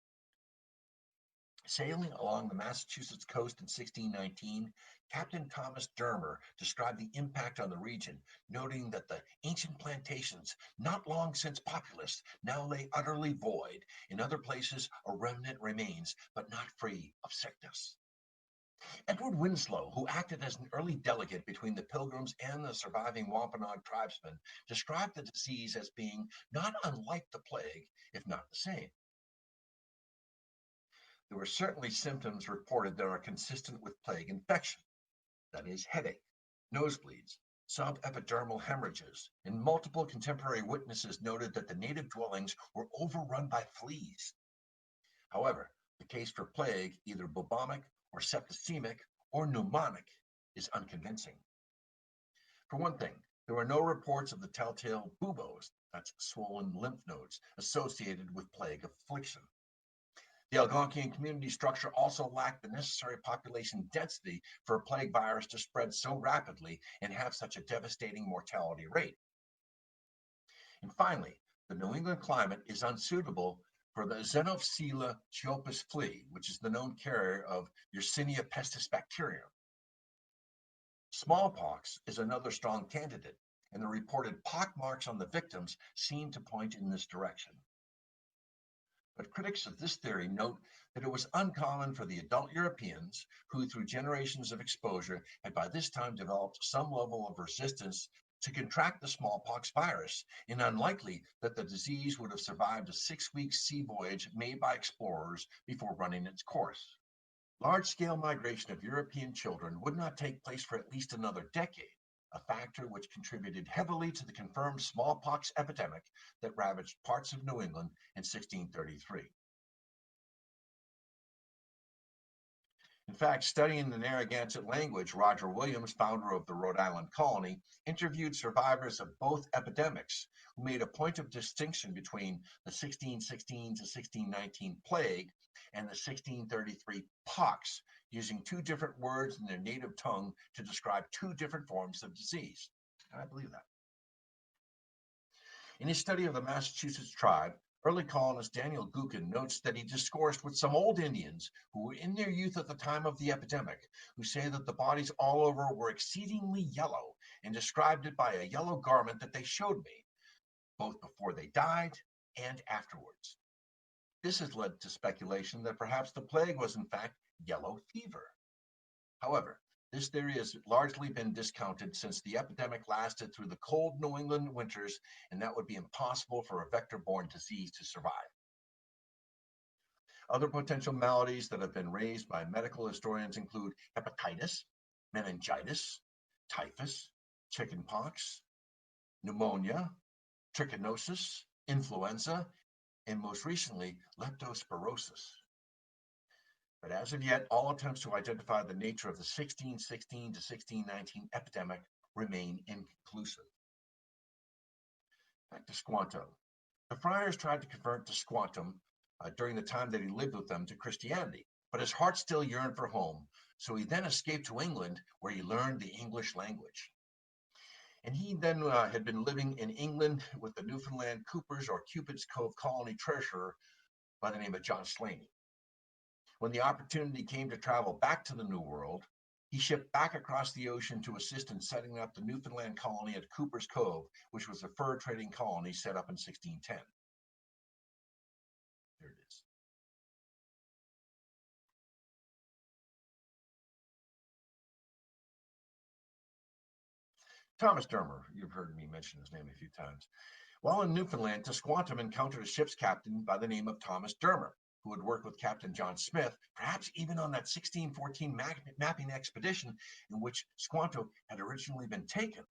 Sailing along the Massachusetts coast in 1619, Captain Thomas Dermer described the impact on the region, noting that the ancient plantations, not long since populous, now lay utterly void. In other places, a remnant remains, but not free of sickness. Edward Winslow, who acted as an early delegate between the Pilgrims and the surviving Wampanoag tribesmen, described the disease as being not unlike the plague, if not the same. There were certainly symptoms reported that are consistent with plague infection, that is, headache, nosebleeds, subepidermal hemorrhages, and multiple contemporary witnesses noted that the native dwellings were overrun by fleas. However, the case for plague, either bubonic or septicemic or pneumonic, is unconvincing. For one thing, there were no reports of the telltale buboes, that's swollen lymph nodes, associated with plague affliction. The Algonquian community structure also lacked the necessary population density for a plague virus to spread so rapidly and have such a devastating mortality rate. And finally, the New England climate is unsuitable for the Xenophila chiopus flea, which is the known carrier of Yersinia pestis bacterium. Smallpox is another strong candidate, and the reported pock marks on the victims seem to point in this direction. But critics of this theory note that it was uncommon for the adult Europeans, who through generations of exposure had by this time developed some level of resistance, to contract the smallpox virus, and unlikely that the disease would have survived a 6-week sea voyage made by explorers before running its course. Large-scale migration of European children would not take place for at least another decade, a factor which contributed heavily to the confirmed smallpox epidemic that ravaged parts of New England in 1633. In fact, studying the Narragansett language, Roger Williams, founder of the Rhode Island Colony, interviewed survivors of both epidemics who made a point of distinction between the 1616 to 1619 plague and the 1633 pox, using two different words in their native tongue to describe two different forms of disease. And I believe that. In his study of the Massachusetts tribe, early colonist Daniel Gookin notes that he discoursed with some old Indians who were in their youth at the time of the epidemic, who say that the bodies all over were exceedingly yellow, and described it by a yellow garment that they showed me, both before they died and afterwards. This has led to speculation that perhaps the plague was in fact yellow fever. However, this theory has largely been discounted since the epidemic lasted through the cold New England winters, and that would be impossible for a vector-borne disease to survive. Other potential maladies that have been raised by medical historians include hepatitis, meningitis, typhus, chickenpox, pneumonia, trichinosis, influenza, and most recently, leptospirosis. But as of yet, all attempts to identify the nature of the 1616 to 1619 epidemic remain inconclusive. Back to Squanto. The friars tried to convert to Squantum during the time that he lived with them to Christianity, but his heart still yearned for home, so he then escaped to England, where he learned the English language. And he then had been living in England with the Newfoundland Coopers or Cupid's Cove colony treasurer by the name of John Slaney. When the opportunity came to travel back to the New World, he shipped back across the ocean to assist in setting up the Newfoundland colony at Cooper's Cove, which was a fur trading colony set up in 1610. There it is. Thomas Dermer, you've heard me mention his name a few times. While in Newfoundland, Squantum encountered a ship's captain by the name of Thomas Dermer, who had worked with Captain John Smith, perhaps even on that 1614 mapping expedition in which Squanto had originally been taken.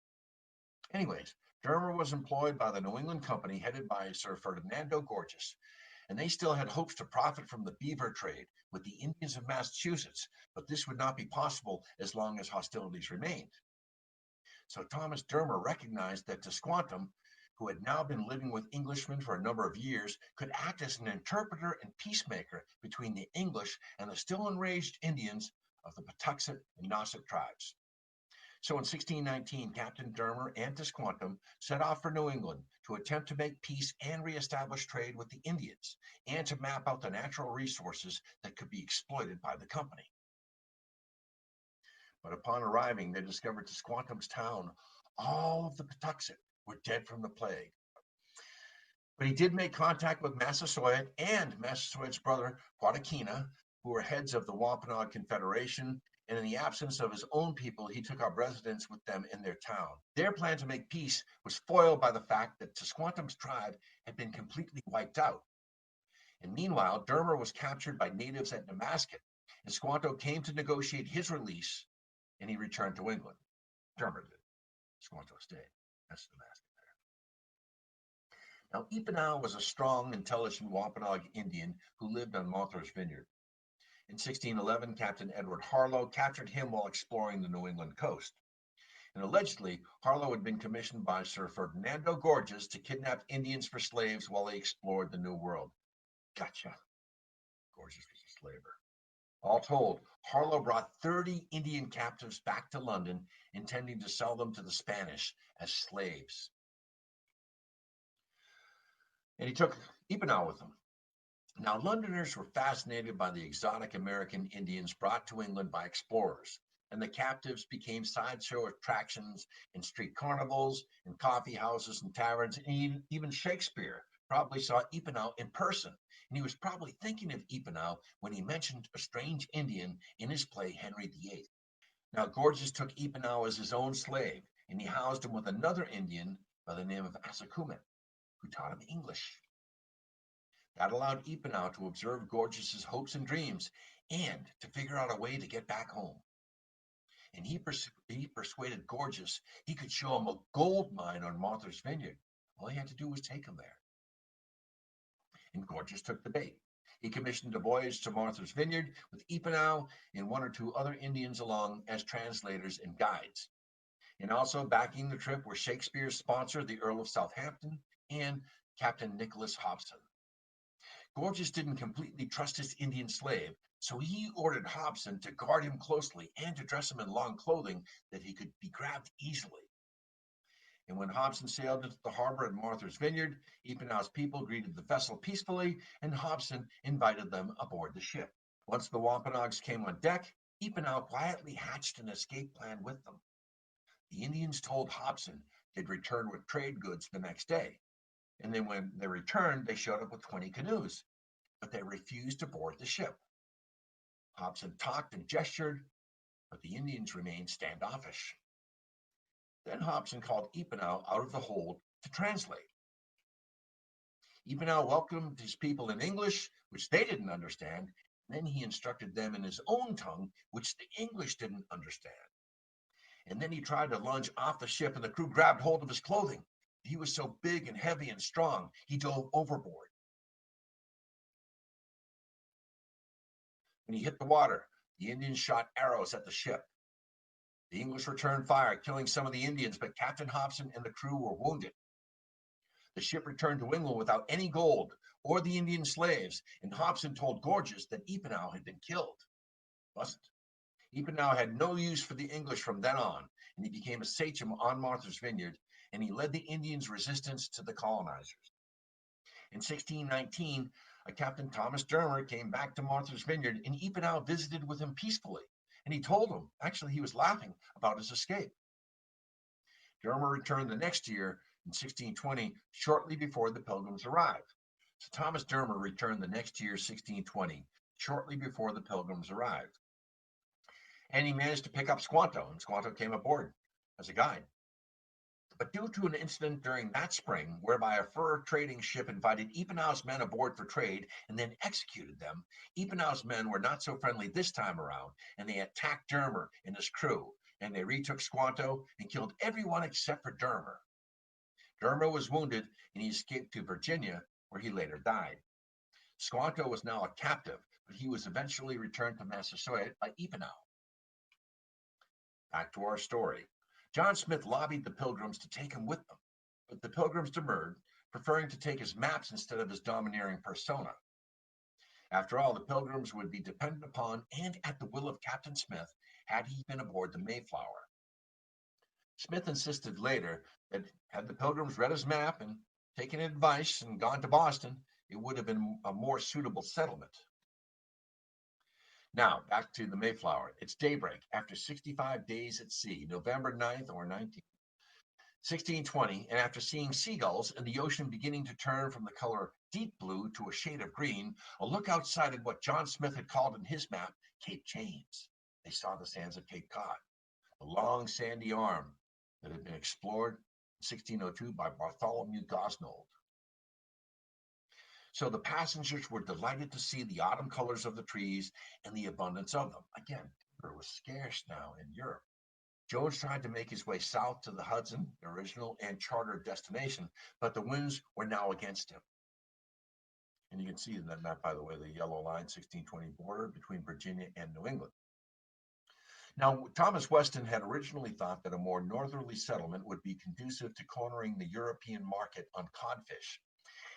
Anyways, Dermer was employed by the New England Company headed by Sir Ferdinando Gorges, and they still had hopes to profit from the beaver trade with the Indians of Massachusetts, but this would not be possible as long as hostilities remained. So Thomas Dermer recognized that Squantum, who had now been living with Englishmen for a number of years, could act as an interpreter and peacemaker between the English and the still enraged Indians of the Patuxet and Nauset tribes. So in 1619, Captain Dermer and Squantum set off for New England to attempt to make peace and reestablish trade with the Indians, and to map out the natural resources that could be exploited by the company. But upon arriving, they discovered Squantum's town, all of the Patuxet were dead from the plague. But he did make contact with Massasoit and Massasoit's brother, Quatakina, who were heads of the Wampanoag Confederation, and in the absence of his own people, he took up residence with them in their town. Their plan to make peace was foiled by the fact that Squantum's tribe had been completely wiped out. And meanwhile, Dermer was captured by natives at Nemasket, and Squanto came to negotiate his release, and he returned to England. Dermer did. Squanto stayed. That's the mask there. Now, Epenow was a strong, intelligent Wampanoag Indian who lived on Martha's Vineyard. In 1611, Captain Edward Harlow captured him while exploring the New England coast. And allegedly, Harlow had been commissioned by Sir Ferdinando Gorges to kidnap Indians for slaves while they explored the New World. Gotcha. Gorges was a slaver. All told, Harlow brought 30 Indian captives back to London, intending to sell them to the Spanish as slaves. And he took Epenow with him. Now, Londoners were fascinated by the exotic American Indians brought to England by explorers, and the captives became sideshow attractions in street carnivals, in coffee houses and taverns, and even Shakespeare probably saw Epenow in person, and he was probably thinking of Epenow when he mentioned a strange Indian in his play Henry VIII. Now, Gorges took Epenow as his own slave, and he housed him with another Indian by the name of Assakumet, who taught him English. That allowed Epenow to observe Gorges's hopes and dreams and to figure out a way to get back home. And he persuaded Gorges he could show him a gold mine on Martha's Vineyard. All he had to do was take him there. And Gorges took the bait. He commissioned a voyage to Martha's Vineyard with Epenow and one or two other Indians along as translators and guides. And also backing the trip were Shakespeare's sponsor, the Earl of Southampton, and Captain Nicholas Hobson. Gorges didn't completely trust his Indian slave, so he ordered Hobson to guard him closely and to dress him in long clothing that he could be grabbed easily. And when Hobson sailed into the harbor at Martha's Vineyard, Epenow's people greeted the vessel peacefully, and Hobson invited them aboard the ship. Once the Wampanoags came on deck, Epenow quietly hatched an escape plan with them. The Indians told Hobson they'd return with trade goods the next day. And then when they returned, they showed up with 20 canoes, but they refused to board the ship. Hobson talked and gestured, but the Indians remained standoffish. Then Hobson called Epenow out of the hold to translate. Epenow welcomed his people in English, which they didn't understand, and then he instructed them in his own tongue, which the English didn't understand. And then he tried to lunge off the ship, and the crew grabbed hold of his clothing. He was so big and heavy and strong, he dove overboard. When he hit the water, the Indians shot arrows at the ship. The English returned fire, killing some of the Indians, but Captain Hobson and the crew were wounded. The ship returned to England without any gold or the Indian slaves, and Hobson told Gorges that Epenow had been killed. Wasn't. Epenow had no use for the English from then on, and he became a sachem on Martha's Vineyard, and he led the Indians' resistance to the colonizers. In 1619, a Captain Thomas Dermer came back to Martha's Vineyard, and Epenow visited with him peacefully, and he told him, actually he was laughing, about his escape. Dermer returned the next year in 1620, shortly before the Pilgrims arrived. So Thomas Dermer returned the next year, 1620, shortly before the Pilgrims arrived. And he managed to pick up Squanto, and Squanto came aboard as a guide. But due to an incident during that spring, whereby a fur trading ship invited Epenow's men aboard for trade and then executed them, Epenow's men were not so friendly this time around, and they attacked Dermer and his crew, and they retook Squanto and killed everyone except for Dermer. Dermer was wounded, and he escaped to Virginia, where he later died. Squanto was now a captive, but he was eventually returned to Massasoit by Epenow. Back to our story. John Smith lobbied the Pilgrims to take him with them, but the Pilgrims demurred, preferring to take his maps instead of his domineering persona. After all, the Pilgrims would be dependent upon and at the will of Captain Smith had he been aboard the Mayflower. Smith insisted later that had the Pilgrims read his map and taken advice and gone to Boston, it would have been a more suitable settlement. Now, back to the Mayflower. It's daybreak after 65 days at sea, November 9th or 19th, 1620, and after seeing seagulls and the ocean beginning to turn from the color deep blue to a shade of green, a look sighted what John Smith had called in his map Cape James. They saw the sands of Cape Cod, a long sandy arm that had been explored in 1602 by Bartholomew Gosnold. So the passengers were delighted to see the autumn colors of the trees and the abundance of them. Again, timber was scarce now in Europe. Jones tried to make his way south to the Hudson, the original and chartered destination, but the winds were now against him. And you can see in that map, by the way, the yellow line, 1620 border between Virginia and New England. Now, Thomas Weston had originally thought that a more northerly settlement would be conducive to cornering the European market on codfish.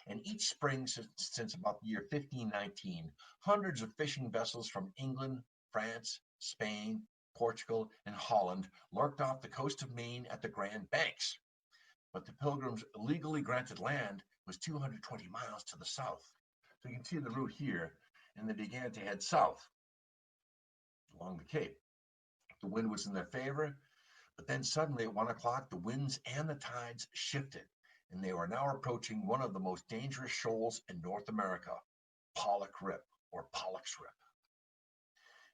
And each spring since about the year 1519, hundreds of fishing vessels from England, France, Spain, Portugal, and Holland lurked off the coast of Maine at the Grand Banks. But the Pilgrims' legally granted land was 220 miles to the south. So you can see the route here, and they began to head south along the Cape. The wind was in their favor, but then suddenly at 1 o'clock, the winds and the tides shifted, and they were now approaching one of the most dangerous shoals in North America, Pollock Rip, or Pollock's Rip.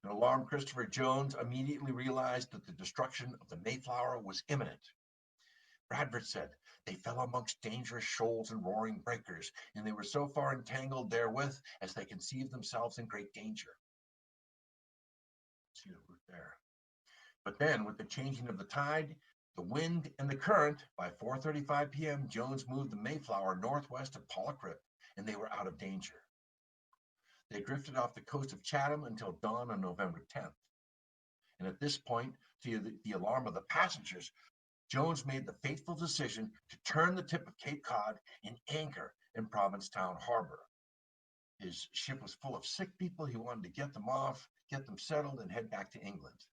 An alarmed Christopher Jones immediately realized that the destruction of the Mayflower was imminent. Bradford said, "They fell amongst dangerous shoals and roaring breakers, and they were so far entangled therewith as they conceived themselves in great danger." See the route there. But then, with the changing of the tide, the wind, and the current, by 4:35 p.m., Jones moved the Mayflower northwest of Pollock Rip, and they were out of danger. They drifted off the coast of Chatham until dawn on November 10th. And at this point, to the alarm of the passengers, Jones made the fateful decision to turn the tip of Cape Cod and anchor in Provincetown Harbor. His ship was full of sick people. He wanted to get them off, get them settled, and head back to England.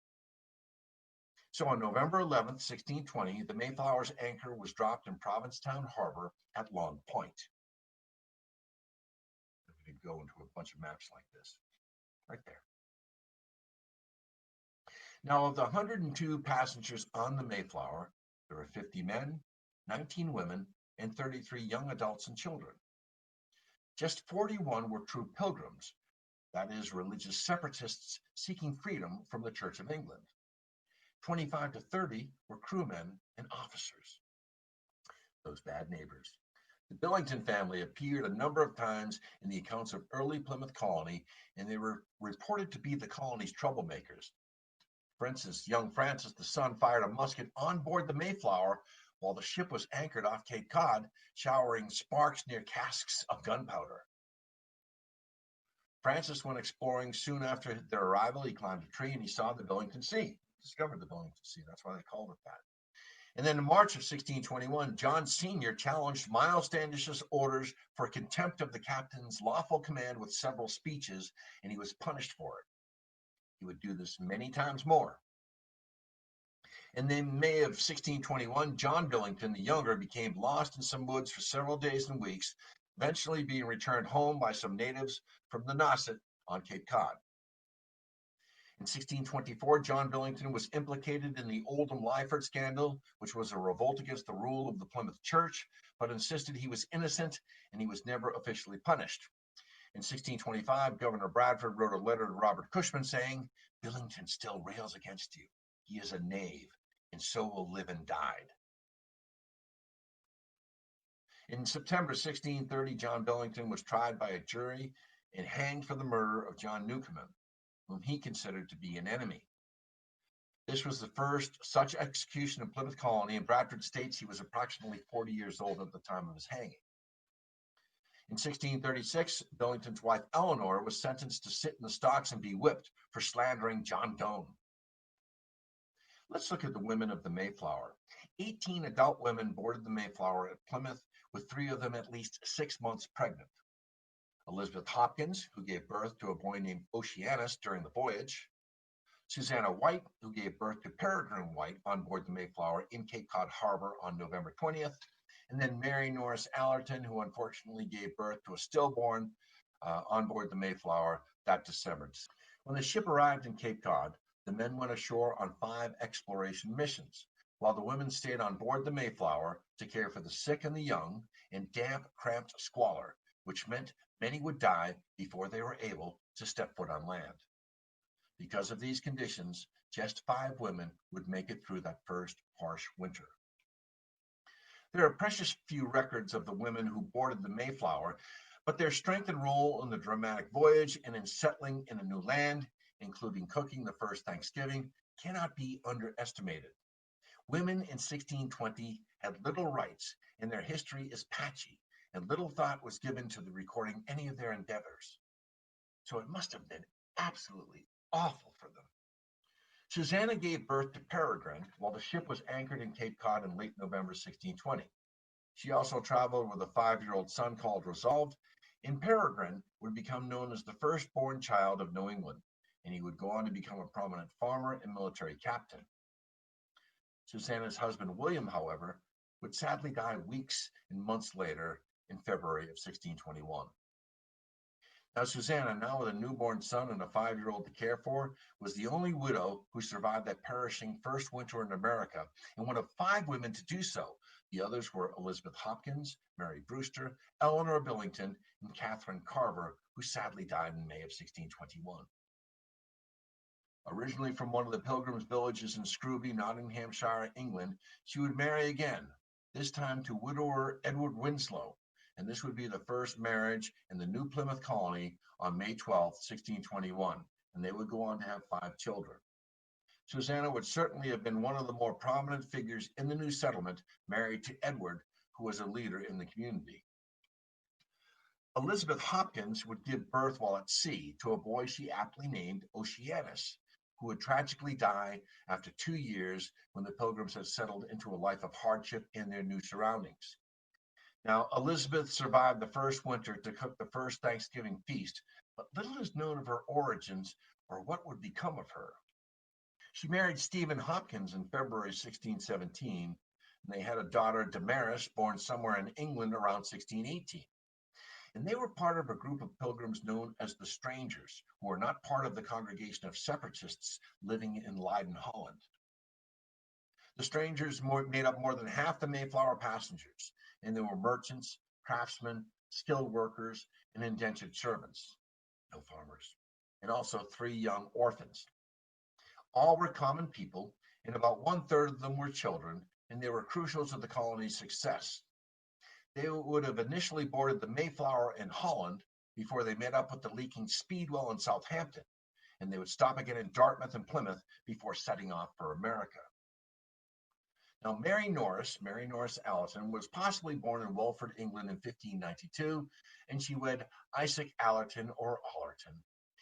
So on November 11th, 1620, the Mayflower's anchor was dropped in Provincetown Harbor at Long Point. We could go into a bunch of maps like this, right there. Now, of the 102 passengers on the Mayflower, there were 50 men, 19 women, and 33 young adults and children. Just 41 were true pilgrims, that is, religious separatists seeking freedom from the Church of England. 25 to 30 were crewmen and officers, those bad neighbors. The Billington family appeared a number of times in the accounts of early Plymouth Colony, and they were reported to be the colony's troublemakers. For instance, young Francis, the son, fired a musket on board the Mayflower while the ship was anchored off Cape Cod, showering sparks near casks of gunpowder. Francis went exploring soon after their arrival. He climbed a tree and he saw the Billington Sea. Discovered the Billington Sea. That's why they called it that. And then in March of 1621, John Sr. challenged Miles Standish's orders for contempt of the captain's lawful command with several speeches, and he was punished for it. He would do this many times more. And then May of 1621, John Billington the Younger became lost in some woods for several days and weeks, eventually being returned home by some natives from the Nauset on Cape Cod. In 1624, John Billington was implicated in the Oldham Lyford scandal, which was a revolt against the rule of the Plymouth Church, but insisted he was innocent and he was never officially punished. In 1625, Governor Bradford wrote a letter to Robert Cushman saying, "Billington still rails against you. He is a knave, and so will live and died." In September 1630, John Billington was tried by a jury and hanged for the murder of John Newcomen, whom he considered to be an enemy. This was the first such execution in Plymouth Colony, and Bradford states he was approximately 40 years old at the time of his hanging. In 1636, Billington's wife Eleanor was sentenced to sit in the stocks and be whipped for slandering John Doane. Let's look at the women of the Mayflower. 18 adult women boarded the Mayflower at Plymouth, with 3 of them at least 6 months pregnant. Elizabeth Hopkins, who gave birth to a boy named Oceanus during the voyage. Susanna White, who gave birth to Peregrine White on board the Mayflower in Cape Cod Harbor on November 20th. And then Mary Norris Allerton, who unfortunately gave birth to a stillborn on board the Mayflower that December. When the ship arrived in Cape Cod, the men went ashore on 5 exploration missions, while the women stayed on board the Mayflower to care for the sick and the young in damp, cramped squalor, which meant many would die before they were able to step foot on land. Because of these conditions, just 5 women would make it through that first harsh winter. There are precious few records of the women who boarded the Mayflower, but their strength and role in the dramatic voyage and in settling in a new land, including cooking the first Thanksgiving, cannot be underestimated. Women in 1620 had little rights, and their history is patchy, and little thought was given to the recording any of their endeavors. So it must have been absolutely awful for them. Susanna gave birth to Peregrine while the ship was anchored in Cape Cod in late November 1620. She also traveled with a 5-year-old son called Resolved, and Peregrine would become known as the firstborn child of New England, and he would go on to become a prominent farmer and military captain. Susanna's husband, William, however, would sadly die weeks and months later in February of 1621. Now, Susanna, now with a newborn son and a 5-year-old to care for, was the only widow who survived that perishing first winter in America, and one of 5 women to do so. The others were Elizabeth Hopkins, Mary Brewster, Eleanor Billington, and Catherine Carver, who sadly died in May of 1621. Originally from one of the Pilgrims' villages in Scrooby, Nottinghamshire, England, she would marry again, this time to widower Edward Winslow, and this would be the first marriage in the new Plymouth Colony on May 12, 1621, and they would go on to have 5 children. Susanna would certainly have been one of the more prominent figures in the new settlement, married to Edward, who was a leader in the community. Elizabeth Hopkins would give birth while at sea to a boy she aptly named Oceanus, who would tragically die after 2 years when the Pilgrims had settled into a life of hardship in their new surroundings. Now, Elizabeth survived the first winter to cook the first Thanksgiving feast, but little is known of her origins or what would become of her. She married Stephen Hopkins in February 1617, and they had a daughter, Damaris, born somewhere in England around 1618. And they were part of a group of pilgrims known as the Strangers, who were not part of the congregation of separatists living in Leiden, Holland. The Strangers made up more than half the Mayflower passengers, and there were merchants, craftsmen, skilled workers, and indentured servants, no farmers, and also 3 young orphans. All were common people, and about 1/3 of them were children, and they were crucial to the colony's success. They would have initially boarded the Mayflower in Holland before they met up with the leaking Speedwell in Southampton, and they would stop again in Dartmouth and Plymouth before setting off for America. Now, Mary Norris Allerton, was possibly born in Welford, England in 1592, and she wed Isaac Allerton or Allerton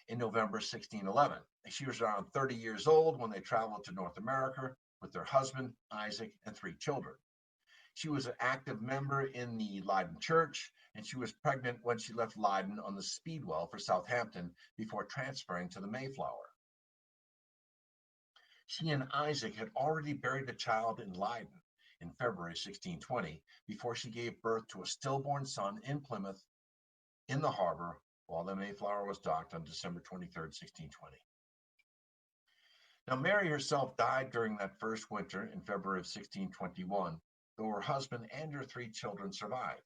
in November 1611. She was around 30 years old when they traveled to North America, with their husband, Isaac, and 3 children. She was an active member in the Leyden Church, and she was pregnant when she left Leyden on the Speedwell for Southampton before transferring to the Mayflower. She and Isaac had already buried a child in Leyden in February 1620 before she gave birth to a stillborn son in Plymouth in the harbor while the Mayflower was docked on December 23, 1620. Now, Mary herself died during that first winter in February of 1621, though her husband and her 3 children survived.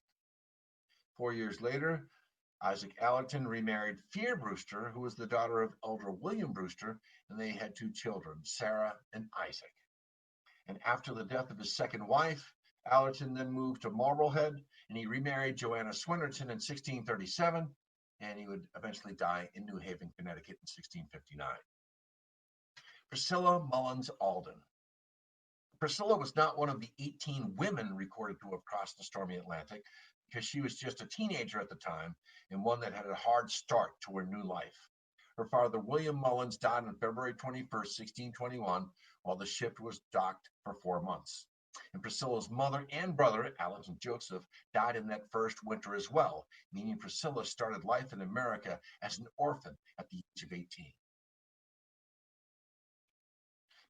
4 years later, Isaac Allerton remarried Fear Brewster, who was the daughter of Elder William Brewster, and they had 2 children, Sarah and Isaac. And after the death of his second wife, Allerton then moved to Marblehead, and he remarried Joanna Swinnerton in 1637, and he would eventually die in New Haven, Connecticut in 1659. Priscilla Mullins Alden. Priscilla was not one of the 18 women recorded to have crossed the stormy Atlantic, because she was just a teenager at the time and one that had a hard start to her new life. Her father, William Mullins, died on February 21, 1621, while the ship was docked for 4 months. And Priscilla's mother and brother, Allerton Joseph, died in that first winter as well, meaning Priscilla started life in America as an orphan at the age of 18.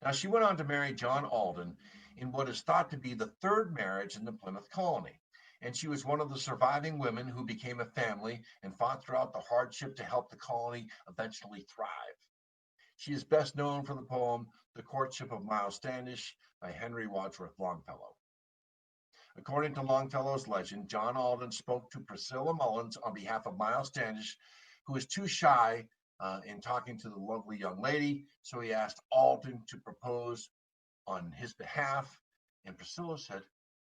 Now, she went on to marry John Alden in what is thought to be the 3rd marriage in the Plymouth Colony, and she was one of the surviving women who became a family and fought throughout the hardship to help the colony eventually thrive. She is best known for the poem The Courtship of Miles Standish by Henry Wadsworth Longfellow. According to Longfellow's legend, John Alden spoke to Priscilla Mullins on behalf of Miles Standish, who was too shy in talking to the lovely young lady, so he asked Alden to propose on his behalf, and Priscilla said,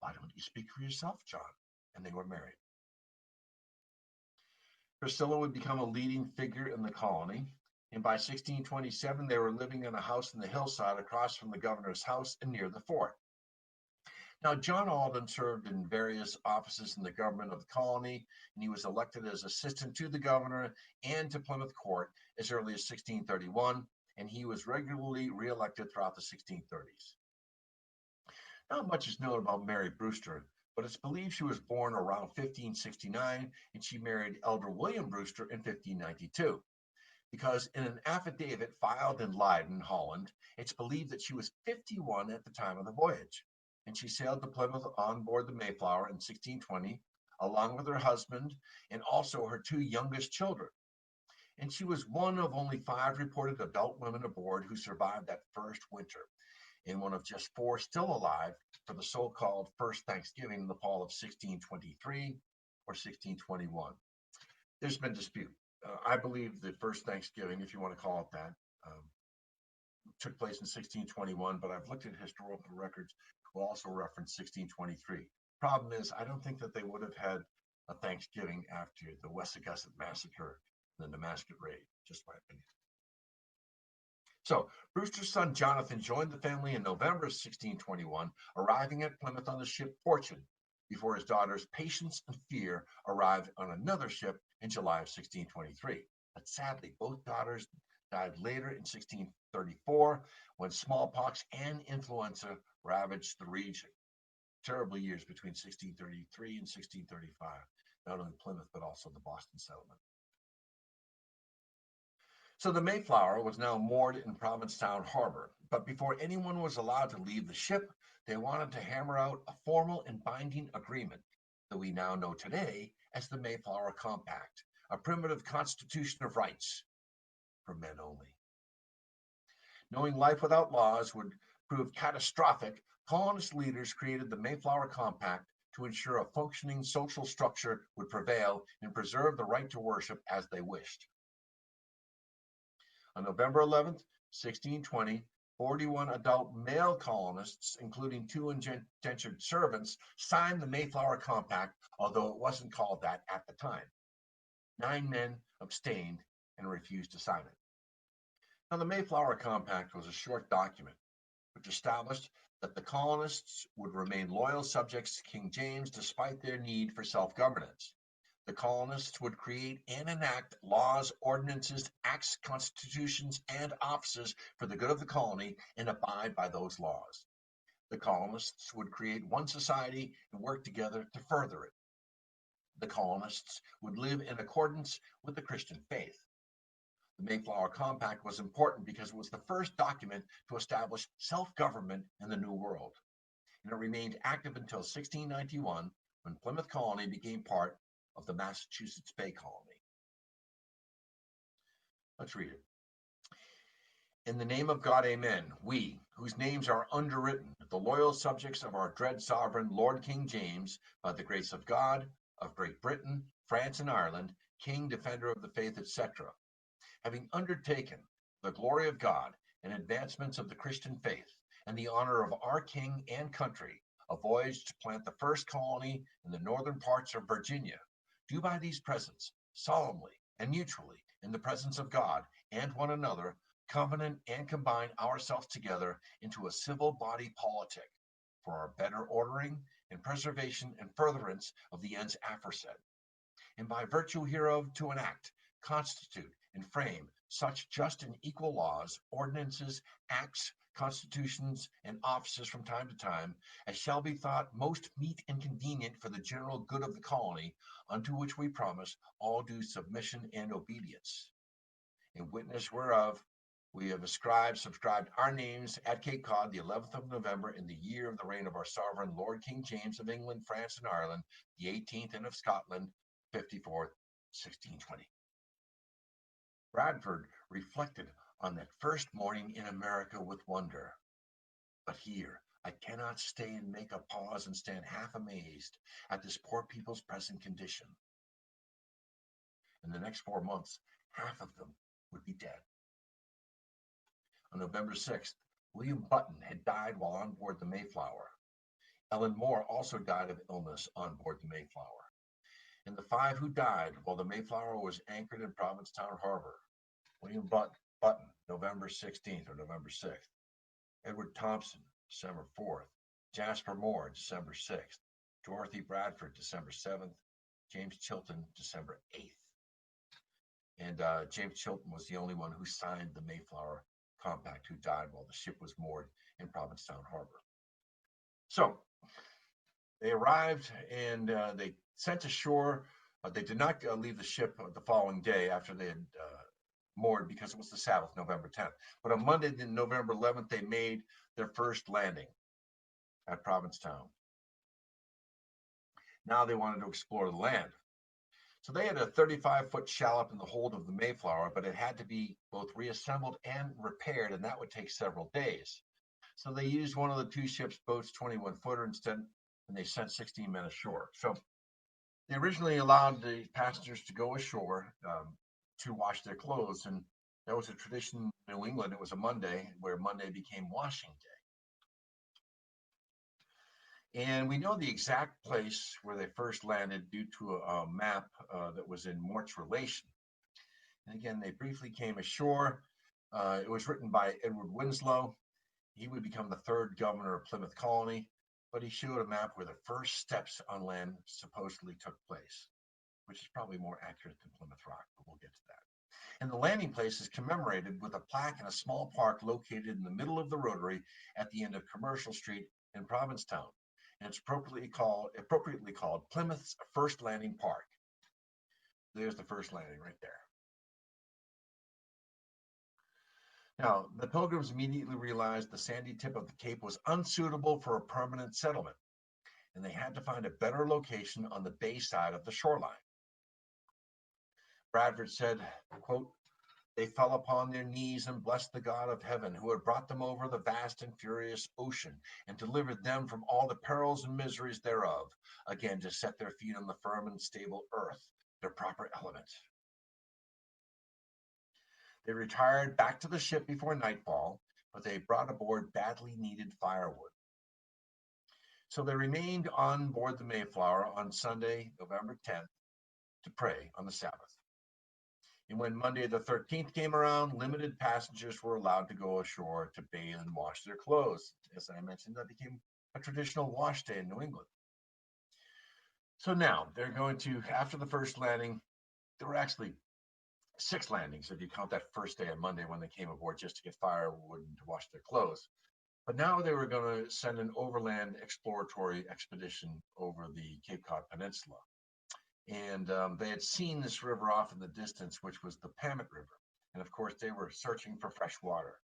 "Why don't you speak for yourself, John?" And they were married. Priscilla would become a leading figure in the colony, and by 1627 they were living in a house in the hillside across from the governor's house and near the fort. Now, John Alden served in various offices in the government of the colony, and he was elected as assistant to the governor and to Plymouth Court as early as 1631, and he was regularly reelected throughout the 1630s. Not much is known about Mary Brewster, but it's believed she was born around 1569, and she married Elder William Brewster in 1592. Because in an affidavit filed in Leyden, Holland, it's believed that she was 51 at the time of the voyage, and she sailed to Plymouth on board the Mayflower in 1620, along with her husband and also her 2 youngest children. And she was one of only 5 reported adult women aboard who survived that first winter, and one of just 4 still alive for the so-called First Thanksgiving in the fall of 1623 or 1621. There's been dispute. I believe the first Thanksgiving, if you want to call it that, took place in 1621, but I've looked at historical records who also reference 1623. Problem is, I don't think that they would have had a Thanksgiving after the Wessagusset Massacre and the Nemasket Raid, just my opinion. So, Brewster's son Jonathan joined the family in November 1621, arriving at Plymouth on the ship Fortune, before his daughters Patience and Fear arrived on another ship in July of 1623. But sadly, both daughters died later in 1634 when smallpox and influenza ravaged the region. Terrible years between 1633 and 1635, not only Plymouth, but also the Boston settlement. So the Mayflower was now moored in Provincetown Harbor, but before anyone was allowed to leave the ship, they wanted to hammer out a formal and binding agreement that we now know today as the Mayflower Compact, a primitive constitution of rights for men only. Knowing life without laws would prove catastrophic, colonist leaders created the Mayflower Compact to ensure a functioning social structure would prevail and preserve the right to worship as they wished. On November 11th, 1620, 41 adult male colonists, including 2 indentured servants, signed the Mayflower Compact, although it wasn't called that at the time. 9 men abstained and refused to sign it. Now, the Mayflower Compact was a short document which established that the colonists would remain loyal subjects to King James despite their need for self-governance. The colonists would create and enact laws, ordinances, acts, constitutions, and offices for the good of the colony and abide by those laws. The colonists would create one society and work together to further it. The colonists would live in accordance with the Christian faith. The Mayflower Compact was important because it was the first document to establish self-government in the New World, and it remained active until 1691, when Plymouth Colony became part of the Massachusetts Bay Colony. Let's read it. In the name of God, amen. We, whose names are underwritten, the loyal subjects of our dread sovereign, Lord King James, by the grace of God, of Great Britain, France, and Ireland, King, Defender of the Faith, etc., having undertaken the glory of God and advancements of the Christian faith and the honor of our king and country, a voyage to plant the first colony in the northern parts of Virginia, do by these presents, solemnly and mutually, in the presence of God and one another, covenant and combine ourselves together into a civil body politic for our better ordering and preservation and furtherance of the ends aforesaid, and by virtue hereof to enact, constitute, and frame such just and equal laws, ordinances, acts, constitutions, and offices from time to time, as shall be thought most meet and convenient for the general good of the colony, unto which we promise all due submission and obedience. In witness whereof, we have subscribed our names at Cape Cod, the 11th of November, in the year of the reign of our sovereign Lord King James of England, France, and Ireland, the 18th, and of Scotland, 54th, 1620. Bradford reflected on that first morning in America with wonder. But here, I cannot stay and make a pause and stand half amazed at this poor people's present condition. In the next 4 months, half of them would be dead. On November 6th, William Button had died while on board the Mayflower. Ellen Moore also died of illness on board the Mayflower. And the 5 who died while the Mayflower was anchored in Provincetown Harbor: William Button, November 16th or November 6th. Edward Thompson, December 4th. Jasper Moore, December 6th. Dorothy Bradford, December 7th. James Chilton, December 8th. And James Chilton was the only one who signed the Mayflower Compact, who died while the ship was moored in Provincetown Harbor. So they arrived and they sent ashore. They did not leave the ship the following day after they had moored, because it was the Sabbath, November 10th. But on Monday, November 11th, they made their first landing at Provincetown. Now they wanted to explore the land. So they had a 35-foot shallop in the hold of the Mayflower, but it had to be both reassembled and repaired, and that would take several days. So they used one of the 2 ships' boats, 21-footer instead, and they sent 16 men ashore. So they originally allowed the passengers to go ashore to wash their clothes, and that was a tradition in New England. It was a Monday, where Monday became washing day. And we know the exact place where they first landed due to a map that was in Mort's Relation. And again, they briefly came ashore. It was written by Edward Winslow. He would become the 3rd governor of Plymouth Colony, but he showed a map where the first steps on land supposedly took place, which is probably more accurate than Plymouth Rock, but we'll get to that. And the landing place is commemorated with a plaque in a small park located in the middle of the Rotary at the end of Commercial Street in Provincetown. And it's appropriately called Plymouth's First Landing Park. There's the first landing right there. Now, the Pilgrims immediately realized the sandy tip of the Cape was unsuitable for a permanent settlement, and they had to find a better location on the bay side of the shoreline. Bradford said, quote, "They fell upon their knees and blessed the God of heaven, who had brought them over the vast and furious ocean and delivered them from all the perils and miseries thereof, again to set their feet on the firm and stable earth, their proper element." They retired back to the ship before nightfall, but they brought aboard badly needed firewood. So they remained on board the Mayflower on Sunday, November 10th, to pray on the Sabbath. And when Monday the 13th came around, limited passengers were allowed to go ashore to bathe and wash their clothes. As I mentioned, that became a traditional wash day in New England. So now they're going to, after the first landing, there were actually 6 landings if you count that first day on Monday when they came aboard just to get firewood and to wash their clothes. But now they were going to send an overland exploratory expedition over the Cape Cod Peninsula. And they had seen this river off in the distance, which was the Pamit River. And of course, they were searching for fresh water.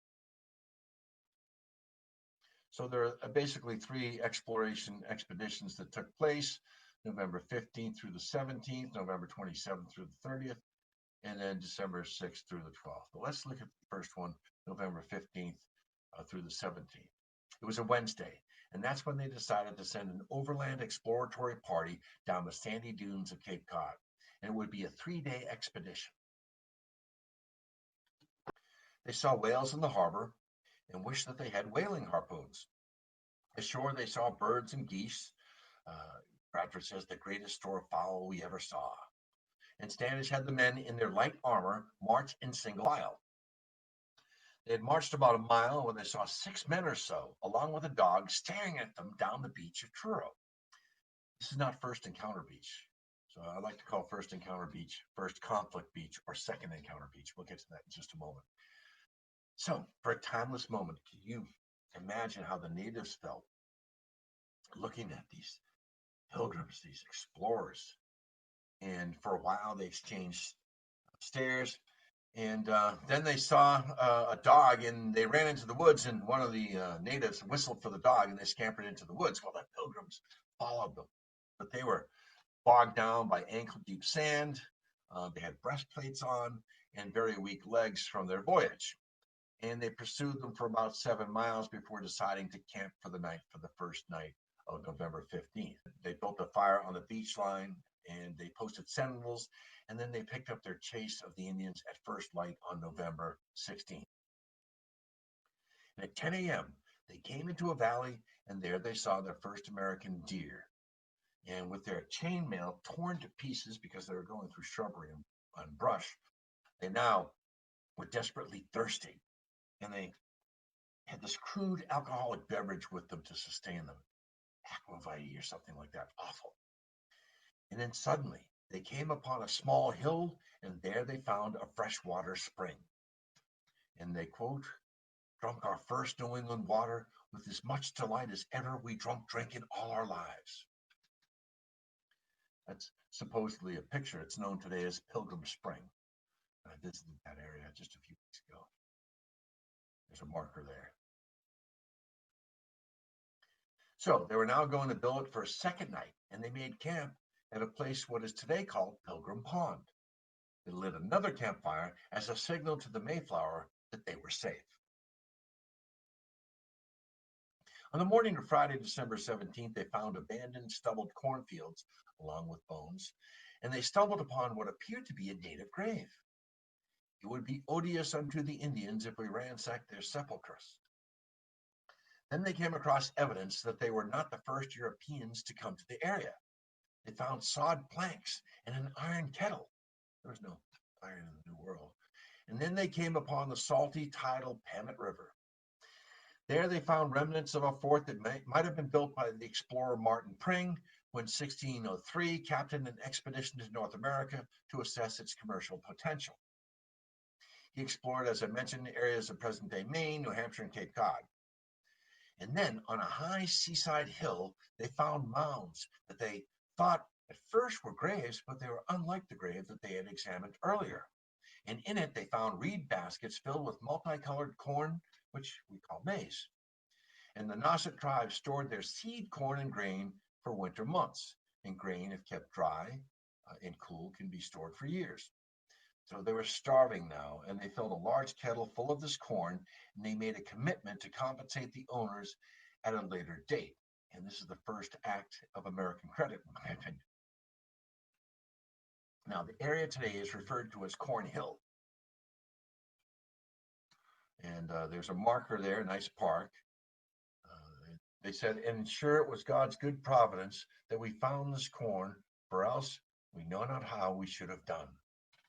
So there are basically 3 exploration expeditions that took place, November 15th through the 17th, November 27th through the 30th, and then December 6th through the 12th. But let's look at the first one, November 15th through the 17th. It was a Wednesday, and that's when they decided to send an overland exploratory party down the sandy dunes of Cape Cod, and it would be a 3-day expedition. They saw whales in the harbor and wished that they had whaling harpoons. Ashore, they saw birds and geese. Bradford says the greatest store of fowl we ever saw. And Standish had the men in their light armor march in single file. They had marched about a mile when they saw 6 men or so, along with a dog, staring at them down the beach of Truro. This is not First Encounter Beach. So I like to call First Encounter Beach First Conflict Beach or Second Encounter Beach. We'll get to that in just a moment. So for a timeless moment, can you imagine how the natives felt looking at these pilgrims, these explorers? And for a while, they exchanged stares. And then they saw a dog, and they ran into the woods, and one of the natives whistled for the dog, and they scampered into the woods. Well, the pilgrims followed them, but they were bogged down by ankle-deep sand. They had breastplates on and very weak legs from their voyage. And they pursued them for about 7 miles before deciding to camp for the night for the first night of November 15th. They built a fire on the beach line, and they posted sentinels, and then they picked up their chase of the Indians at first light on November 16th. And at 10 a.m., they came into a valley, and there they saw their first American deer. And with their chainmail torn to pieces because they were going through shrubbery and brush, they now were desperately thirsty. And they had this crude alcoholic beverage with them to sustain them, aquavitae or something like that, awful. And then suddenly they came upon a small hill, and there they found a freshwater spring. And they quote, "Drunk our first New England water with as much delight as ever we drink in all our lives." That's supposedly a picture. It's known today as Pilgrim Spring. I visited that area just a few weeks ago. There's a marker there. So they were now going to billet for a second night, and they made camp at a place what is today called Pilgrim Pond. They lit another campfire as a signal to the Mayflower that they were safe. On the morning of Friday, December 17th, they found abandoned stubbled cornfields along with bones, and they stumbled upon what appeared to be a native grave. It would be odious unto the Indians if we ransacked their sepulchres. Then they came across evidence that they were not the first Europeans to come to the area. They found sawed planks and an iron kettle. There was no iron in the New World. And then they came upon the salty tidal Pamit River. There they found remnants of a fort that might have been built by the explorer Martin Pring when 1603 captained an expedition to North America to assess its commercial potential. He explored, as I mentioned, areas of present-day Maine, New Hampshire, and Cape Cod. And then on a high seaside hill, they found mounds that they thought at first were graves, but they were unlike the grave that they had examined earlier. And in it, they found reed baskets filled with multicolored corn, which we call maize. And the Nauset tribe stored their seed corn and grain for winter months. And grain, if kept dry and cool, can be stored for years. So they were starving now, and they filled a large kettle full of this corn, and they made a commitment to compensate the owners at a later date. And this is the first act of American credit, in my opinion. Now, the area today is referred to as Corn Hill. And there's a marker there, a nice park. They said, "And sure it was God's good providence that we found this corn, for else we know not how we should have done."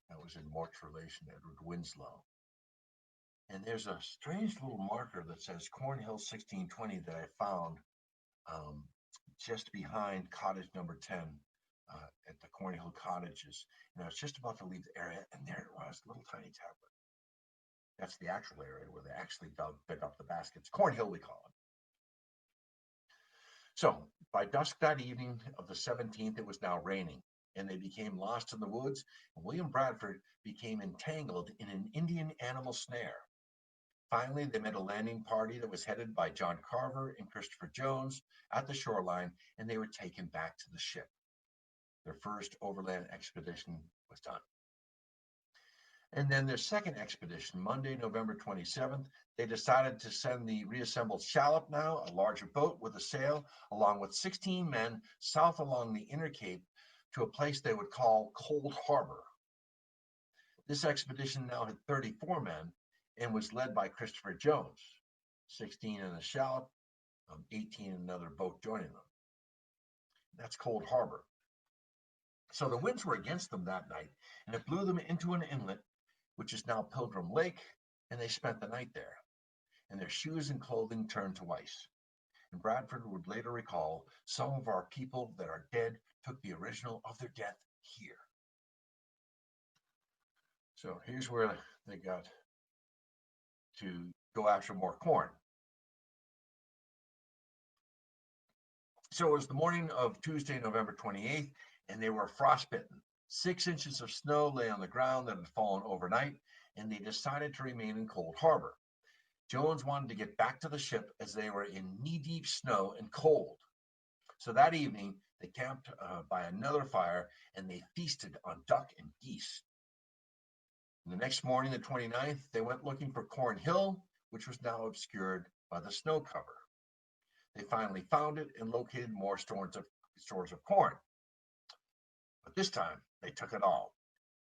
That was in Mort's relation to Edward Winslow. And there's a strange little marker that says Cornhill 1620 that I found just behind cottage number 10 at the Cornhill cottages. And I was just about to leave the area, and there it was, little tiny tablet. That's the actual area where they actually dug up the baskets. Cornhill, we call it. So by dusk that evening of the 17th, it was now raining, and they became lost in the woods, and William Bradford became entangled in an Indian animal snare. Finally, they met a landing party that was headed by John Carver and Christopher Jones at the shoreline, and they were taken back to the ship. Their first overland expedition was done. And then their second expedition, Monday, November 27th, they decided to send the reassembled shallop now, a larger boat with a sail, along with 16 men south along the inner cape to a place they would call Cold Harbor. This expedition now had 34 men and was led by Christopher Jones, 16 in a shallop, 18 in another boat joining them. That's Cold Harbor. So the winds were against them that night, and it blew them into an inlet, which is now Pilgrim Lake, and they spent the night there. And their shoes and clothing turned to ice. And Bradford would later recall, some of our people that are dead took the original of their death here. So here's where they got to go after more corn. So it was the morning of Tuesday, November 28th, and they were frostbitten. 6 inches of snow lay on the ground that had fallen overnight, and they decided to remain in Cold Harbor. Jones wanted to get back to the ship as they were in knee-deep snow and cold. So that evening, they camped by another fire, and they feasted on duck and geese. And the next morning, the 29th, they went looking for Cornhill, which was now obscured by the snow cover. They finally found it and located more stores of corn. But this time, they took it all.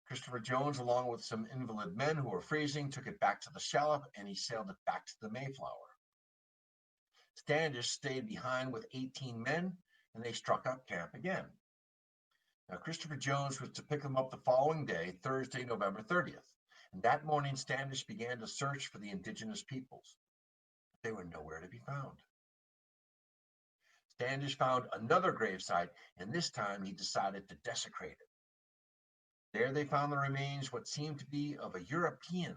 Christopher Jones, along with some invalid men who were freezing, took it back to the shallop, and he sailed it back to the Mayflower. Standish stayed behind with 18 men, and they struck up camp again. Now, Christopher Jones was to pick them up the following day, Thursday, November 30th. And that morning, Standish began to search for the indigenous peoples. They were nowhere to be found. Standish found another gravesite, and this time he decided to desecrate it. There they found the remains, what seemed to be of a European,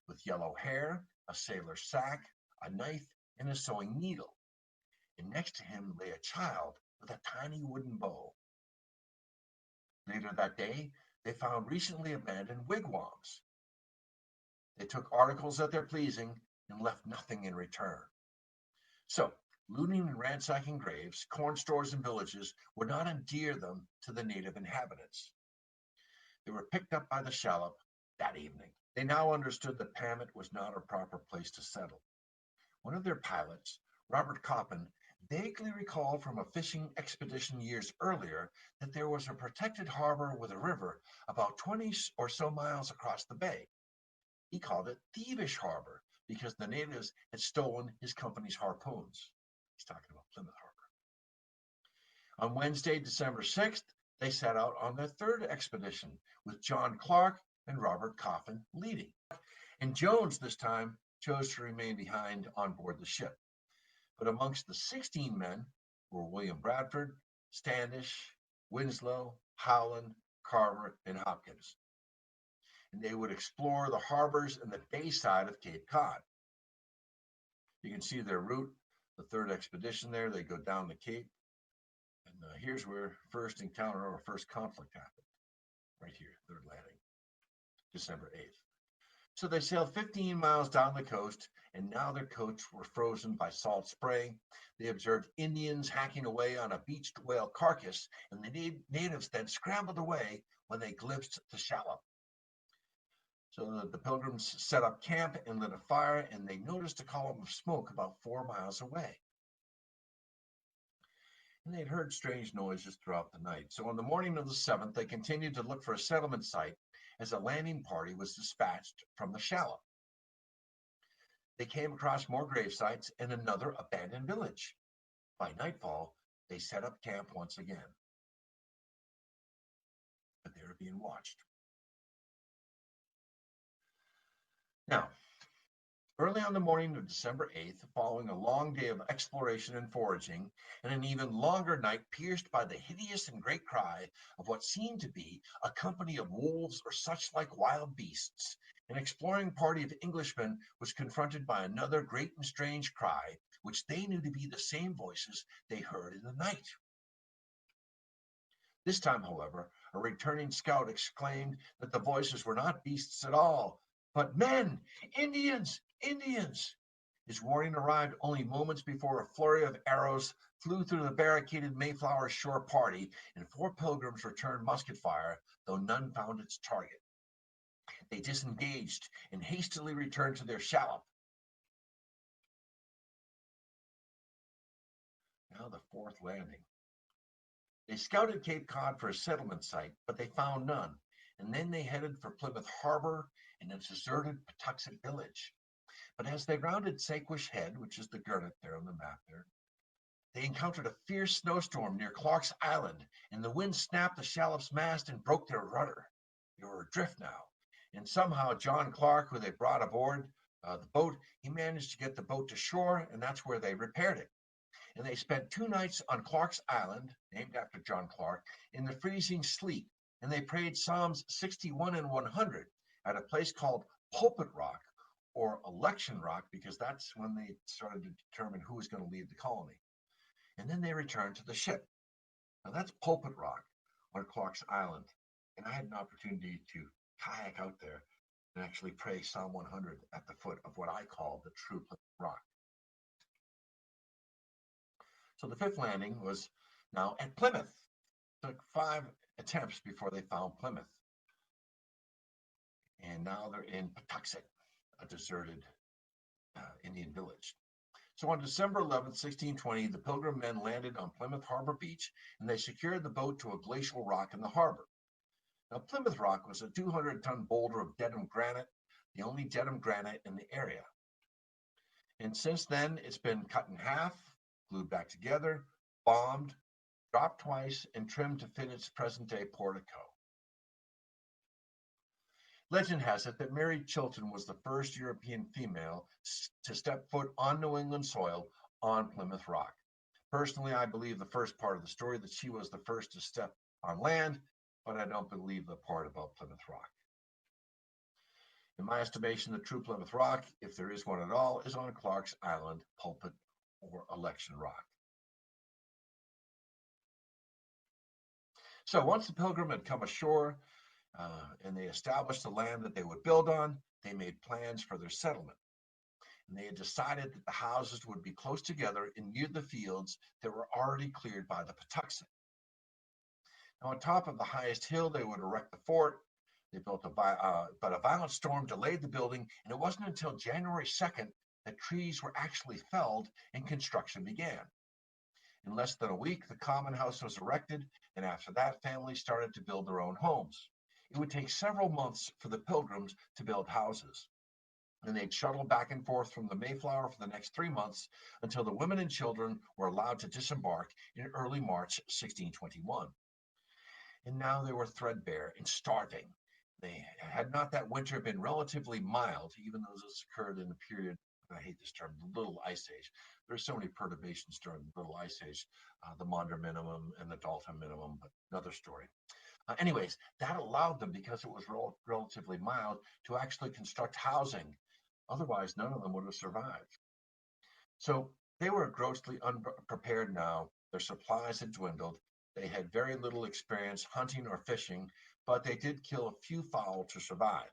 with yellow hair, a sailor's sack, a knife, and a sewing needle. And next to him lay a child with a tiny wooden bow. Later that day, they found recently abandoned wigwams. They took articles at their pleasing and left nothing in return. So, looting and ransacking graves, corn stores, and villages would not endear them to the native inhabitants. They were picked up by the shallop that evening. They now understood that Pamet was not a proper place to settle. One of their pilots, Robert Coppin, vaguely recalled from a fishing expedition years earlier that there was a protected harbor with a river about 20 or so miles across the bay. He called it Thievish Harbor because the natives had stolen his company's harpoons. He's talking about Plymouth Harbor. On Wednesday, December 6th, they set out on their third expedition with John Clark and Robert Coffin leading. And Jones this time chose to remain behind on board the ship. But amongst the 16 men were William Bradford, Standish, Winslow, Howland, Carver, and Hopkins. And they would explore the harbors and the bay side of Cape Cod. You can see their route, the third expedition there. They go down the Cape. And here's where first encounter or first conflict happened. Right here, third landing, December 8th. So they sailed 15 miles down the coast, and now their coats were frozen by salt spray. They observed Indians hacking away on a beached whale carcass, and the natives then scrambled away when they glimpsed the shallop. So the Pilgrims set up camp and lit a fire, and they noticed a column of smoke about 4 miles away. And they'd heard strange noises throughout the night. So on the morning of the 7th, they continued to look for a settlement site as a landing party was dispatched from the shallop. They came across more grave sites and another abandoned village. By nightfall, they set up camp once again. But they were being watched. Now, Early on the morning of December 8th, following a long day of exploration and foraging, and an even longer night pierced by the hideous and great cry of what seemed to be a company of wolves or such like wild beasts, an exploring party of Englishmen was confronted by another great and strange cry, which they knew to be the same voices they heard in the night. This time, however, a returning scout exclaimed that the voices were not beasts at all, but men, Indians, Indians. His warning arrived only moments before a flurry of arrows flew through the barricaded Mayflower shore party, and 4 pilgrims returned musket fire, though none found its target. They disengaged and hastily returned to their shallop. Now the 4th landing. They scouted Cape Cod for a settlement site, but they found none, and then they headed for Plymouth Harbor and a deserted Patuxet village. But as they rounded Saquesh Head, which is the Gurnet there on the map there, they encountered a fierce snowstorm near Clark's Island, and the wind snapped the shallop's mast and broke their rudder. They were adrift now, and somehow John Clark, who they brought aboard the boat, he managed to get the boat to shore, and that's where they repaired it. And they spent 2 nights on Clark's Island, named after John Clark, in the freezing sleet, and they prayed Psalms 61 and 100 at a place called Pulpit Rock, or Election Rock, because that's when they started to determine who was going to lead the colony. And then they returned to the ship. Now that's Pulpit Rock on Clark's Island, and I had an opportunity to kayak out there and actually pray Psalm 100 at the foot of what I call the true Plymouth Rock. So the 5th landing was now at Plymouth. It took 5 attempts before they found Plymouth. And now they're in Patuxet, a deserted Indian village. So on December 11th, 1620, the Pilgrim men landed on Plymouth Harbor Beach, and they secured the boat to a glacial rock in the harbor. Now, Plymouth Rock was a 200-ton boulder of Dedham granite, the only Dedham granite in the area. And since then, it's been cut in half, glued back together, bombed, dropped twice, and trimmed to fit its present-day portico. Legend has it that Mary Chilton was the first European female to step foot on New England soil on Plymouth Rock. Personally, I believe the first part of the story, that she was the first to step on land, but I don't believe the part about Plymouth Rock. In my estimation, the true Plymouth Rock, if there is one at all, is on Clark's Island, Pulpit, or Election Rock. So once the Pilgrim had come ashore and they established the land that they would build on, they made plans for their settlement. And they had decided that the houses would be close together and near the fields that were already cleared by the Patuxet. Now, on top of the highest hill, they would erect the fort. They built but a violent storm delayed the building, and it wasn't until January 2nd that trees were actually felled and construction began. In less than a week, the common house was erected, and after that, families started to build their own homes. It would take several months for the Pilgrims to build houses, and they'd shuttle back and forth from the Mayflower for the next 3 months until the women and children were allowed to disembark in early March 1621. And now they were threadbare and starving. They had not that winter been relatively mild, even though this occurred in the period, I hate this term, the Little Ice Age. There's so many perturbations during the Little Ice Age, the Maunder Minimum and the Dalton Minimum, but another story. Anyways, that allowed them, because it was relatively mild, to actually construct housing. Otherwise, none of them would have survived. So they were grossly unprepared now. Their supplies had dwindled. They had very little experience hunting or fishing, but they did kill a few fowl to survive.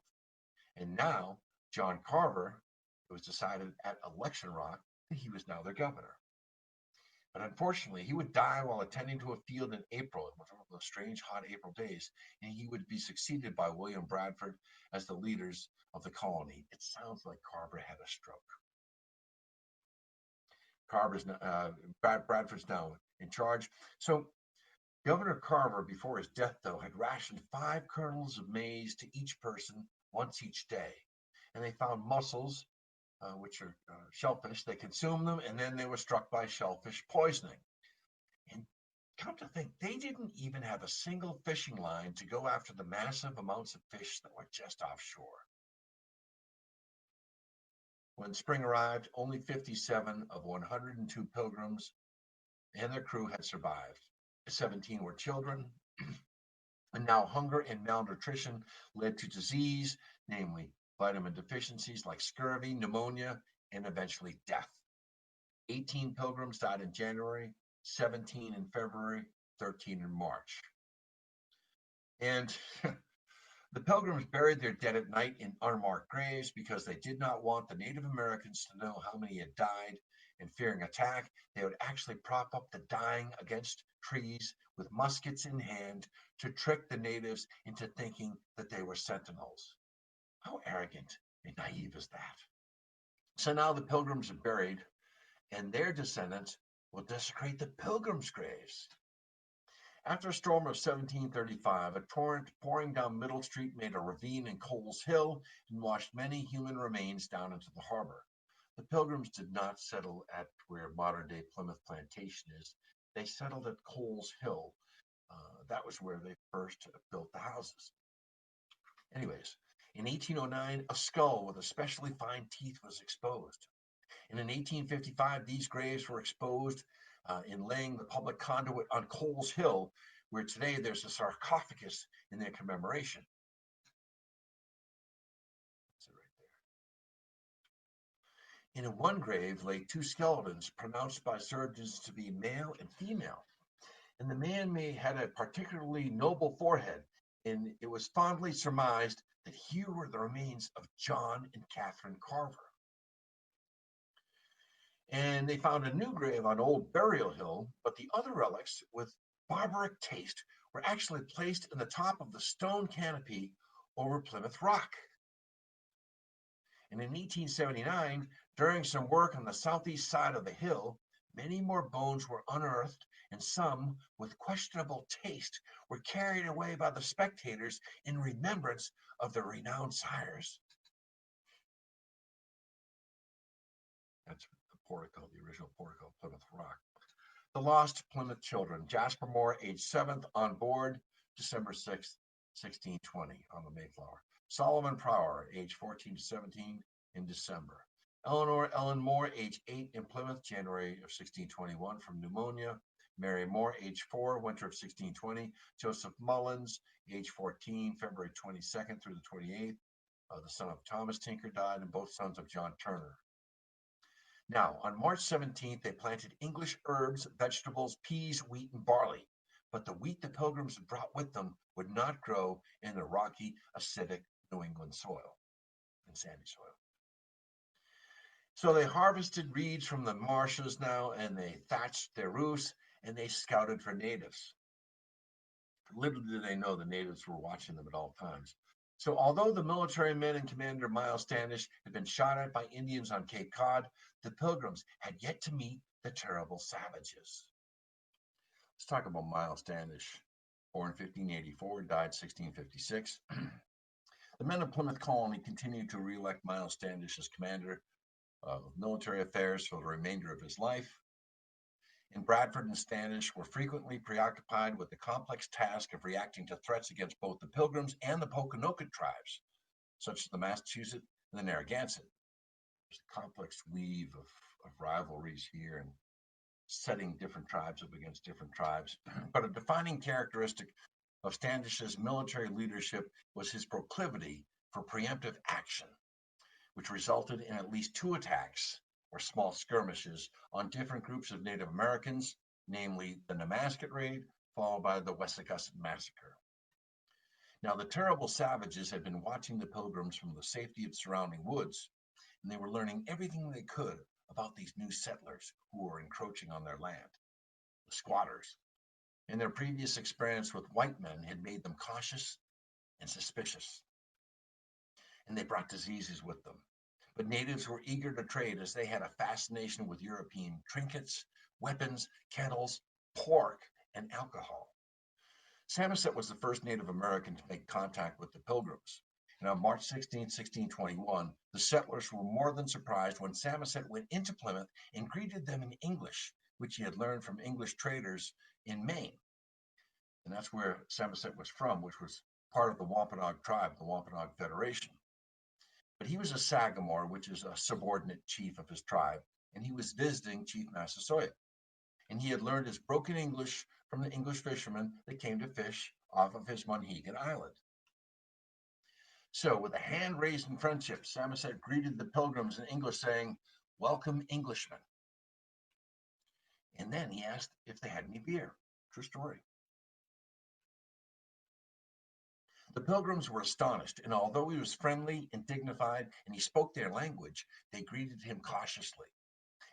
And now, John Carver, it was decided at Election Rock that he was now their governor. But unfortunately, he would die while attending to a field in April, one of those strange hot April days, and he would be succeeded by William Bradford as the leaders of the colony. It sounds like Carver had a stroke. Bradford's now in charge. So Governor Carver, before his death, though, had rationed 5 kernels of maize to each person once each day. And they found mussels, which are shellfish. They consumed them, and then they were struck by shellfish poisoning. And come to think, they didn't even have a single fishing line to go after the massive amounts of fish that were just offshore. When spring arrived, only 57 of 102 pilgrims and their crew had survived. 17 were children, and now hunger and malnutrition led to disease, namely vitamin deficiencies like scurvy, pneumonia, and eventually death. 18 pilgrims died in January, 17 in February, 13 in March. And the Pilgrims buried their dead at night in unmarked graves because they did not want the Native Americans to know how many had died, and fearing attack, they would actually prop up the dying against trees with muskets in hand to trick the natives into thinking that they were sentinels. How arrogant and naive is that? So now the Pilgrims are buried, and their descendants will desecrate the Pilgrims' graves. After a storm of 1735, a torrent pouring down Middle Street made a ravine in Coles Hill and washed many human remains down into the harbor. The Pilgrims did not settle at where modern-day Plymouth Plantation is. They settled at Coles Hill. That was where they first built the houses. Anyways, in 1809, a skull with especially fine teeth was exposed. And in 1855, these graves were exposed in laying the public conduit on Coles Hill, where today there's a sarcophagus in their commemoration. That's it right there. In one grave lay two skeletons pronounced by surgeons to be male and female. And the man had a particularly noble forehead, and it was fondly surmised that here were the remains of John and Catherine Carver. And they found a new grave on Old Burial Hill, but the other relics with barbaric taste were actually placed in the top of the stone canopy over Plymouth Rock. And in 1879, during some work on the southeast side of the hill, many more bones were unearthed, and some, with questionable taste, were carried away by the spectators in remembrance of their renowned sires. That's the portico, the original portico of Plymouth Rock. The Lost Plymouth Children. Jasper Moore, age 7th, on board, December 6th, 1620, on the Mayflower. Solomon Prower, age 14 to 17, in December. Eleanor Ellen Moore, age 8, in Plymouth, January of 1621, from pneumonia. Mary Moore, age 4, winter of 1620. Joseph Mullins, age 14, February 22nd through the 28th. The son of Thomas Tinker died, and both sons of John Turner. Now, on March 17th, they planted English herbs, vegetables, peas, wheat, and barley. But the wheat the Pilgrims had brought with them would not grow in the rocky, acidic New England soil and sandy soil. So they harvested reeds from the marshes now, and they thatched their roofs, and they scouted for natives. Little did they know the natives were watching them at all times. So although the military men and Commander Miles Standish had been shot at by Indians on Cape Cod, the Pilgrims had yet to meet the terrible savages. Let's talk about Miles Standish. Born 1584, died 1656. The men of Plymouth Colony continued to re-elect Miles Standish as commander of military affairs for the remainder of his life. And Bradford and Standish were frequently preoccupied with the complex task of reacting to threats against both the Pilgrims and the Pokanoket tribes, such as the Massasoit and the Narragansett. There's a complex weave of rivalries here and setting different tribes up against different tribes. But a defining characteristic of Standish's military leadership was his proclivity for preemptive action, which resulted in at least 2 attacks or small skirmishes on different groups of Native Americans, namely the Nemasket Raid, followed by the Wessagusset Massacre. Now, the terrible savages had been watching the Pilgrims from the safety of surrounding woods, and they were learning everything they could about these new settlers who were encroaching on their land, the squatters. And their previous experience with white men had made them cautious and suspicious, and they brought diseases with them. But natives were eager to trade as they had a fascination with European trinkets, weapons, kettles, pork, and alcohol. Samoset was the first Native American to make contact with the Pilgrims. And on March 16, 1621, the settlers were more than surprised when Samoset went into Plymouth and greeted them in English, which he had learned from English traders in Maine. And that's where Samoset was from, which was part of the Wampanoag tribe, the Wampanoag Federation. But he was a Sagamore, which is a subordinate chief of his tribe, and he was visiting Chief Massasoit. And he had learned his broken English from the English fishermen that came to fish off of his Monhegan Island. So, with a hand raised in friendship, Samoset greeted the Pilgrims in English, saying, "Welcome, Englishmen." And then he asked if they had any beer. True story. The Pilgrims were astonished, and although he was friendly and dignified and he spoke their language, they greeted him cautiously.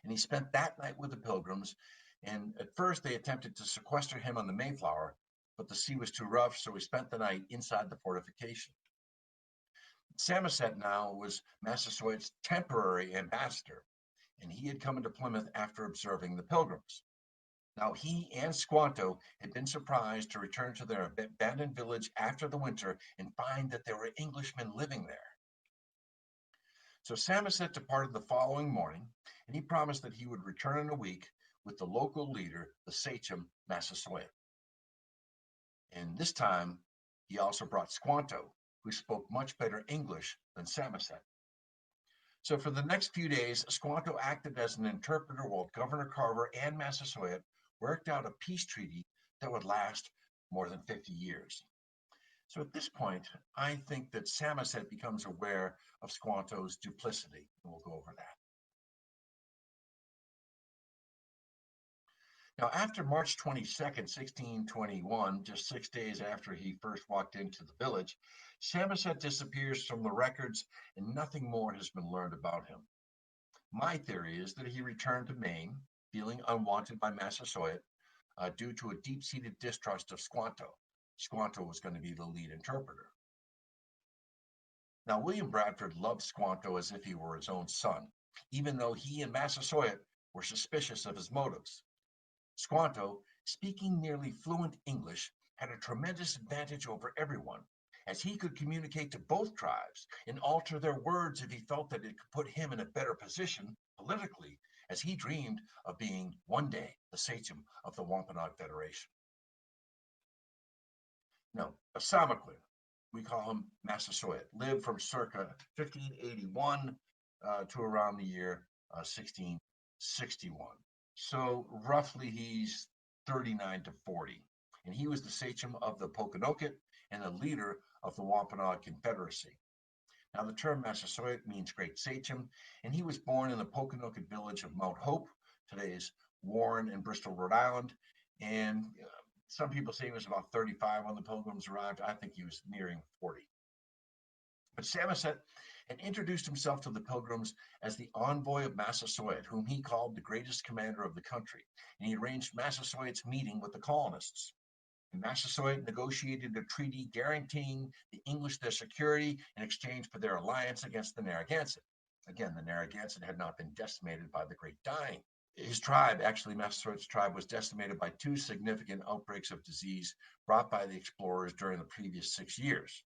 And he spent that night with the Pilgrims, and at first they attempted to sequester him on the Mayflower, but the sea was too rough, so he spent the night inside the fortification. Samoset now was Massasoit's temporary ambassador, and he had come into Plymouth after observing the Pilgrims. Now, he and Squanto had been surprised to return to their abandoned village after the winter and find that there were Englishmen living there. So Samoset departed the following morning, and he promised that he would return in a week with the local leader, the Sachem Massasoit. And this time, he also brought Squanto, who spoke much better English than Samoset. So for the next few days, Squanto acted as an interpreter while Governor Carver and Massasoit worked out a peace treaty that would last more than 50 years. So at this point, I think that Samoset becomes aware of Squanto's duplicity, and we'll go over that. Now, after March 22nd, 1621, just 6 days after he first walked into the village, Samoset disappears from the records and nothing more has been learned about him. My theory is that he returned to Maine, feeling unwanted by Massasoit, due to a deep-seated distrust of Squanto. Squanto was going to be the lead interpreter. Now, William Bradford loved Squanto as if he were his own son, even though he and Massasoit were suspicious of his motives. Squanto, speaking nearly fluent English, had a tremendous advantage over everyone, as he could communicate to both tribes and alter their words if he felt that it could put him in a better position politically, as he dreamed of being one day the sachem of the Wampanoag Federation. No, Asamakwi, we call him Massasoit, lived from circa 1581 to around the year 1661. So roughly he's 39 to 40. And he was the sachem of the Pokanoket and the leader of the Wampanoag Confederacy. Now, the term Massasoit means great sachem, and he was born in the Pokanoket village of Mount Hope, today's Warren and Bristol, Rhode Island. And some people say he was about 35 when the Pilgrims arrived. I think he was nearing 40. But Samoset had introduced himself to the Pilgrims as the envoy of Massasoit, whom he called the greatest commander of the country, and he arranged Massasoit's meeting with the colonists. And Massasoit negotiated a treaty guaranteeing the English their security in exchange for their alliance against the Narragansett. Again, the Narragansett had not been decimated by the Great Dying. His tribe, actually Massasoit's tribe, was decimated by two significant outbreaks of disease brought by the explorers during the previous 6 years.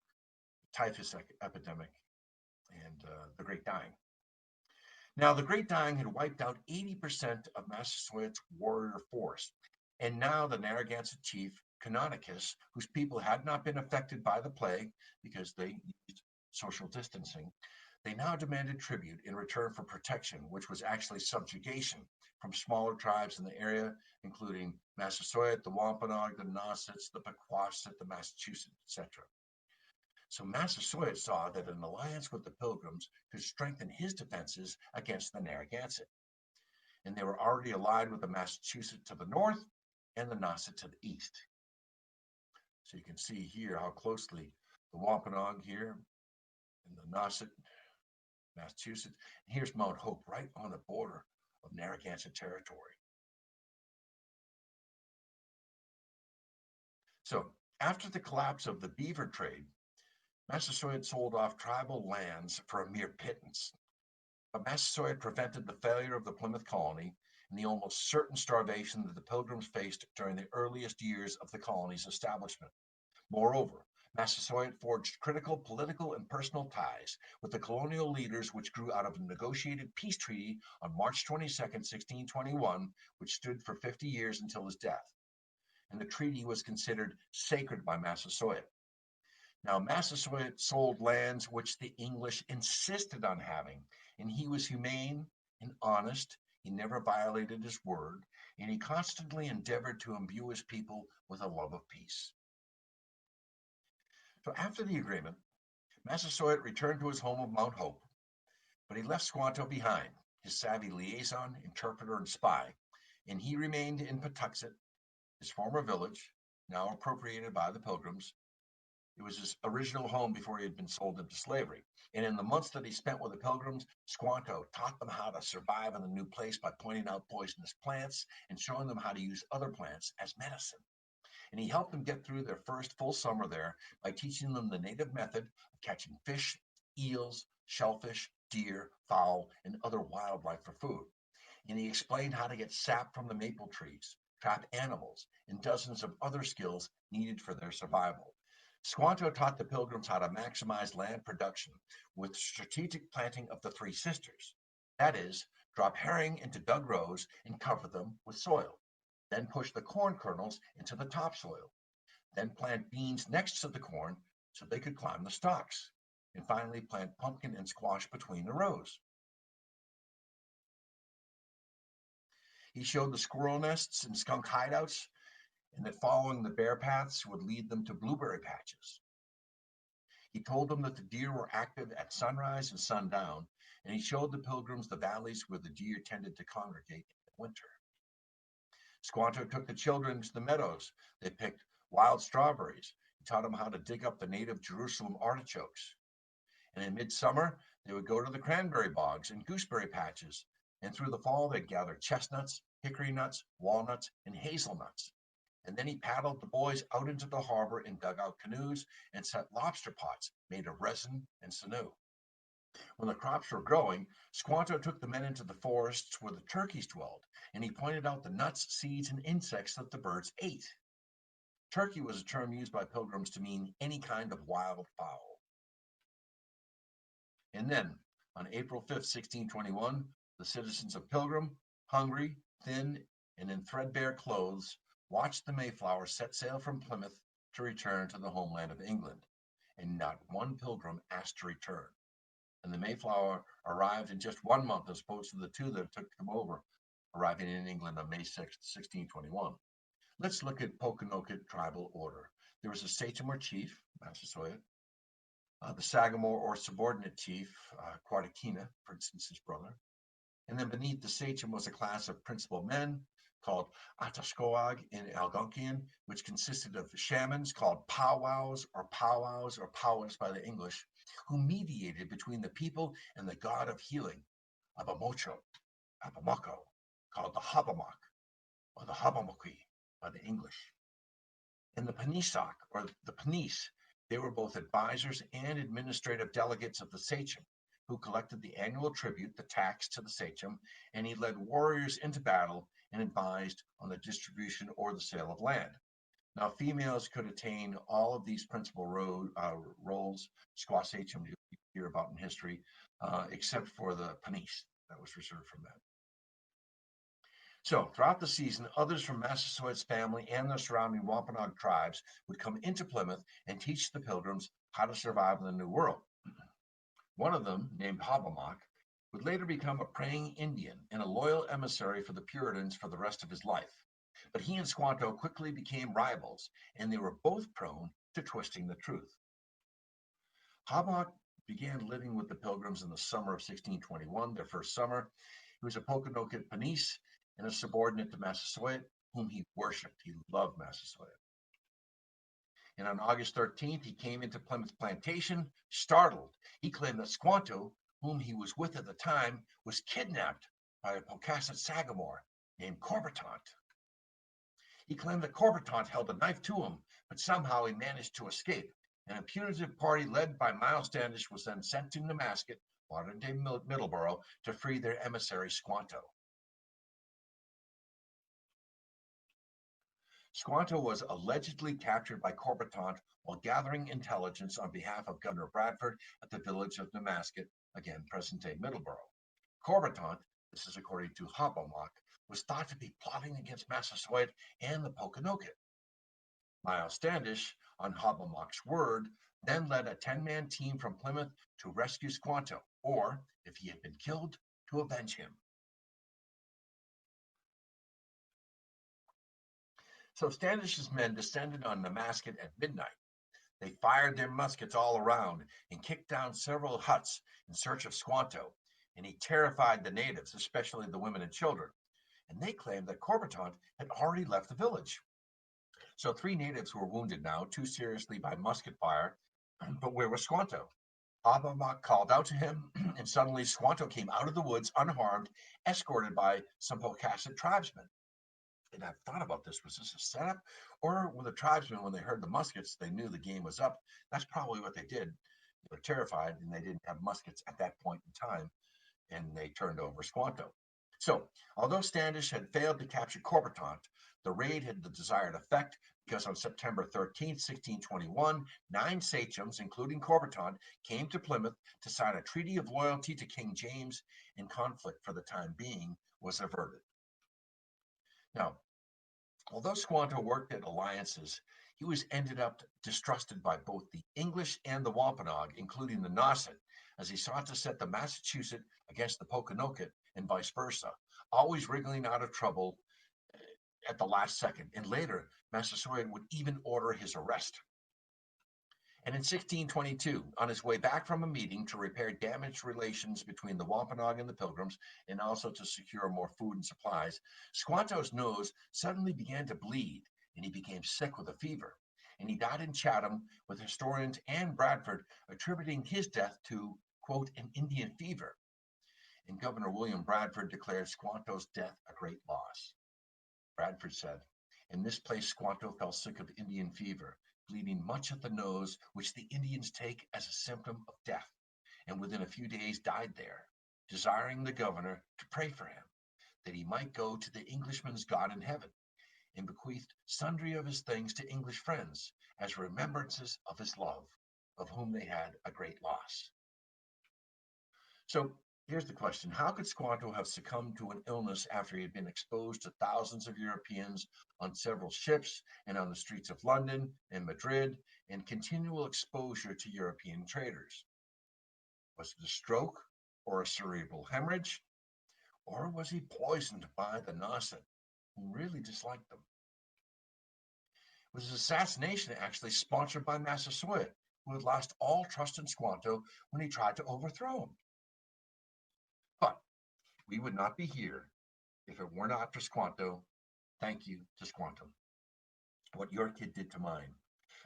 Typhus epidemic, and the Great Dying. Now, the Great Dying had wiped out 80% of Massasoit's warrior force, and now the Narragansett chief, Canonicus, whose people had not been affected by the plague because they used social distancing, they now demanded tribute in return for protection, which was actually subjugation from smaller tribes in the area, including Massasoit, the Wampanoag, the Nausetts, the Pequawset, the Massachusetts, etc. So Massasoit saw that an alliance with the Pilgrims could strengthen his defenses against the Narragansett. And they were already allied with the Massachusetts to the north and the Nauset to the east. So you can see here how closely the Wampanoag here and the Nauset, Massachusetts. And here's Mount Hope right on the border of Narragansett territory. So after the collapse of the beaver trade, Massasoit sold off tribal lands for a mere pittance. But Massasoit prevented the failure of the Plymouth Colony and the almost certain starvation that the Pilgrims faced during the earliest years of the colony's establishment. Moreover, Massasoit forged critical political and personal ties with the colonial leaders, which grew out of a negotiated peace treaty on March 22nd, 1621, which stood for 50 years until his death. And the treaty was considered sacred by Massasoit. Now, Massasoit sold lands which the English insisted on having, and he was humane and honest. He never violated his word, and he constantly endeavored to imbue his people with a love of peace. So after the agreement, Massasoit returned to his home of Mount Hope, but he left Squanto behind, his savvy liaison, interpreter, and spy, and he remained in Patuxet, his former village, now appropriated by the Pilgrims. It was his original home before he had been sold into slavery. And in the months that he spent with the Pilgrims, Squanto taught them how to survive in the new place by pointing out poisonous plants and showing them how to use other plants as medicine. And he helped them get through their first full summer there by teaching them the native method of catching fish, eels, shellfish, deer, fowl, and other wildlife for food. And he explained how to get sap from the maple trees, trap animals, and dozens of other skills needed for their survival. Squanto taught the Pilgrims how to maximize land production with strategic planting of the three sisters. That is, drop herring into dug rows and cover them with soil. Then push the corn kernels into the topsoil. Then plant beans next to the corn so they could climb the stalks. And finally, plant pumpkin and squash between the rows. He showed the squirrel nests and skunk hideouts, and that following the bear paths would lead them to blueberry patches. He told them that the deer were active at sunrise and sundown, and he showed the Pilgrims the valleys where the deer tended to congregate in the winter. Squanto took the children to the meadows. They picked wild strawberries. He taught them how to dig up the native Jerusalem artichokes. And in midsummer, they would go to the cranberry bogs and gooseberry patches. And through the fall, they'd gather chestnuts, hickory nuts, walnuts, and hazelnuts. And then he paddled the boys out into the harbor in dugout canoes and set lobster pots made of resin and sinew. When the crops were growing, Squanto took the men into the forests where the turkeys dwelled, and he pointed out the nuts, seeds, and insects that the birds ate. Turkey was a term used by Pilgrims to mean any kind of wild fowl. And then, on April 5th, 1621, the citizens of Pilgrim, hungry, thin, and in threadbare clothes, watched the Mayflower set sail from Plymouth to return to the homeland of England, and not one Pilgrim asked to return. And the Mayflower arrived in just 1 month as opposed to the two that it took to come over, arriving in England on May 6th, 1621. Let's look at Pokanoket tribal order. There was a Sachem or chief, Massasoit, the Sagamore or subordinate chief, Quartakina, for instance, his brother. And then beneath the Sachem was a class of principal men called Atashkoag in Algonquian, which consisted of shamans called powwows or powers by the English, who mediated between the people and the god of healing, Hobomoko, called the Hobomok or the Hobomoki by the English. And the Panisok, or the Panis, they were both advisors and administrative delegates of the Sachem, who collected the annual tribute, the tax to the Sachem, and he led warriors into battle and advised on the distribution or the sale of land. Now, females could attain all of these principal roles, squaw Sachem you hear about in history, except for the Panis. That was reserved from that. So, throughout the season, others from Massasoit's family and the surrounding Wampanoag tribes would come into Plymouth and teach the Pilgrims how to survive in the New World. One of them, named Hobomok, would later become a praying Indian and a loyal emissary for the Puritans for the rest of his life. But he and Squanto quickly became rivals, and they were both prone to twisting the truth. Hobomok began living with the Pilgrims in the summer of 1621, their first summer. He was a Pokanoket Panis and a subordinate to Massasoit, whom he worshipped. He loved Massasoit. And on August 13th, he came into Plymouth Plantation, startled. He claimed that Squanto, whom he was with at the time, was kidnapped by a Pocasset Sagamore named Corbitant. He claimed that Corbitant held a knife to him, but somehow he managed to escape. And a punitive party led by Miles Standish was then sent to Nemasket, modern-day Middleborough, to free their emissary Squanto. Squanto was allegedly captured by Corbitant while gathering intelligence on behalf of Governor Bradford at the village of Nemasket, again present-day Middleborough. Corbitant, this is according to Hobomok, was thought to be plotting against Massasoit and the Pokanoket. Miles Standish, on Hobomok's word, then led a 10-man team from Plymouth to rescue Squanto, or, if he had been killed, to avenge him. So Standish's men descended on Nemasket at midnight. They fired their muskets all around and kicked down several huts in search of Squanto, and he terrified the natives, especially the women and children. And they claimed that Corbitant had already left the village. So 3 natives were wounded now, 2 seriously by musket fire. But where was Squanto? Hobomok called out to him, and suddenly Squanto came out of the woods unharmed, escorted by some Patuxet tribesmen. And I've thought about this. Was this a setup? Or were the tribesmen, when they heard the muskets, they knew the game was up? That's probably what they did. They were terrified, and they didn't have muskets at that point in time, and they turned over Squanto. So, although Standish had failed to capture Corbitant, the raid had the desired effect, because on September 13th, 1621, 9 sachems, including Corbitant, came to Plymouth to sign a treaty of loyalty to King James, and conflict for the time being was averted. Now, although Squanto worked at alliances, he was ended up distrusted by both the English and the Wampanoag, including the Nauset, as he sought to set the Massasoit against the Pokanoket and vice versa, always wriggling out of trouble at the last second. And later, Massasoit would even order his arrest. And in 1622, on his way back from a meeting to repair damaged relations between the Wampanoag and the Pilgrims, and also to secure more food and supplies, Squanto's nose suddenly began to bleed, and he became sick with a fever. And he died in Chatham, with historians and Bradford attributing his death to, quote, an Indian fever. And Governor William Bradford declared Squanto's death a great loss. Bradford said, "In this place Squanto fell sick of Indian fever, bleeding much at the nose, which the Indians take as a symptom of death, and within a few days died there, desiring the governor to pray for him, that he might go to the Englishman's God in heaven, and bequeathed sundry of his things to English friends, as remembrances of his love, of whom they had a great loss." So here's the question. How could Squanto have succumbed to an illness after he had been exposed to thousands of Europeans on several ships and on the streets of London and Madrid, and continual exposure to European traders? Was it a stroke or a cerebral hemorrhage? Or was he poisoned by the Nauset, who really disliked them? Was his assassination actually sponsored by Massasoit, who had lost all trust in Squanto when he tried to overthrow him? But we would not be here if it were not for Squanto. Thank you to Squanto. What your kid did to mine.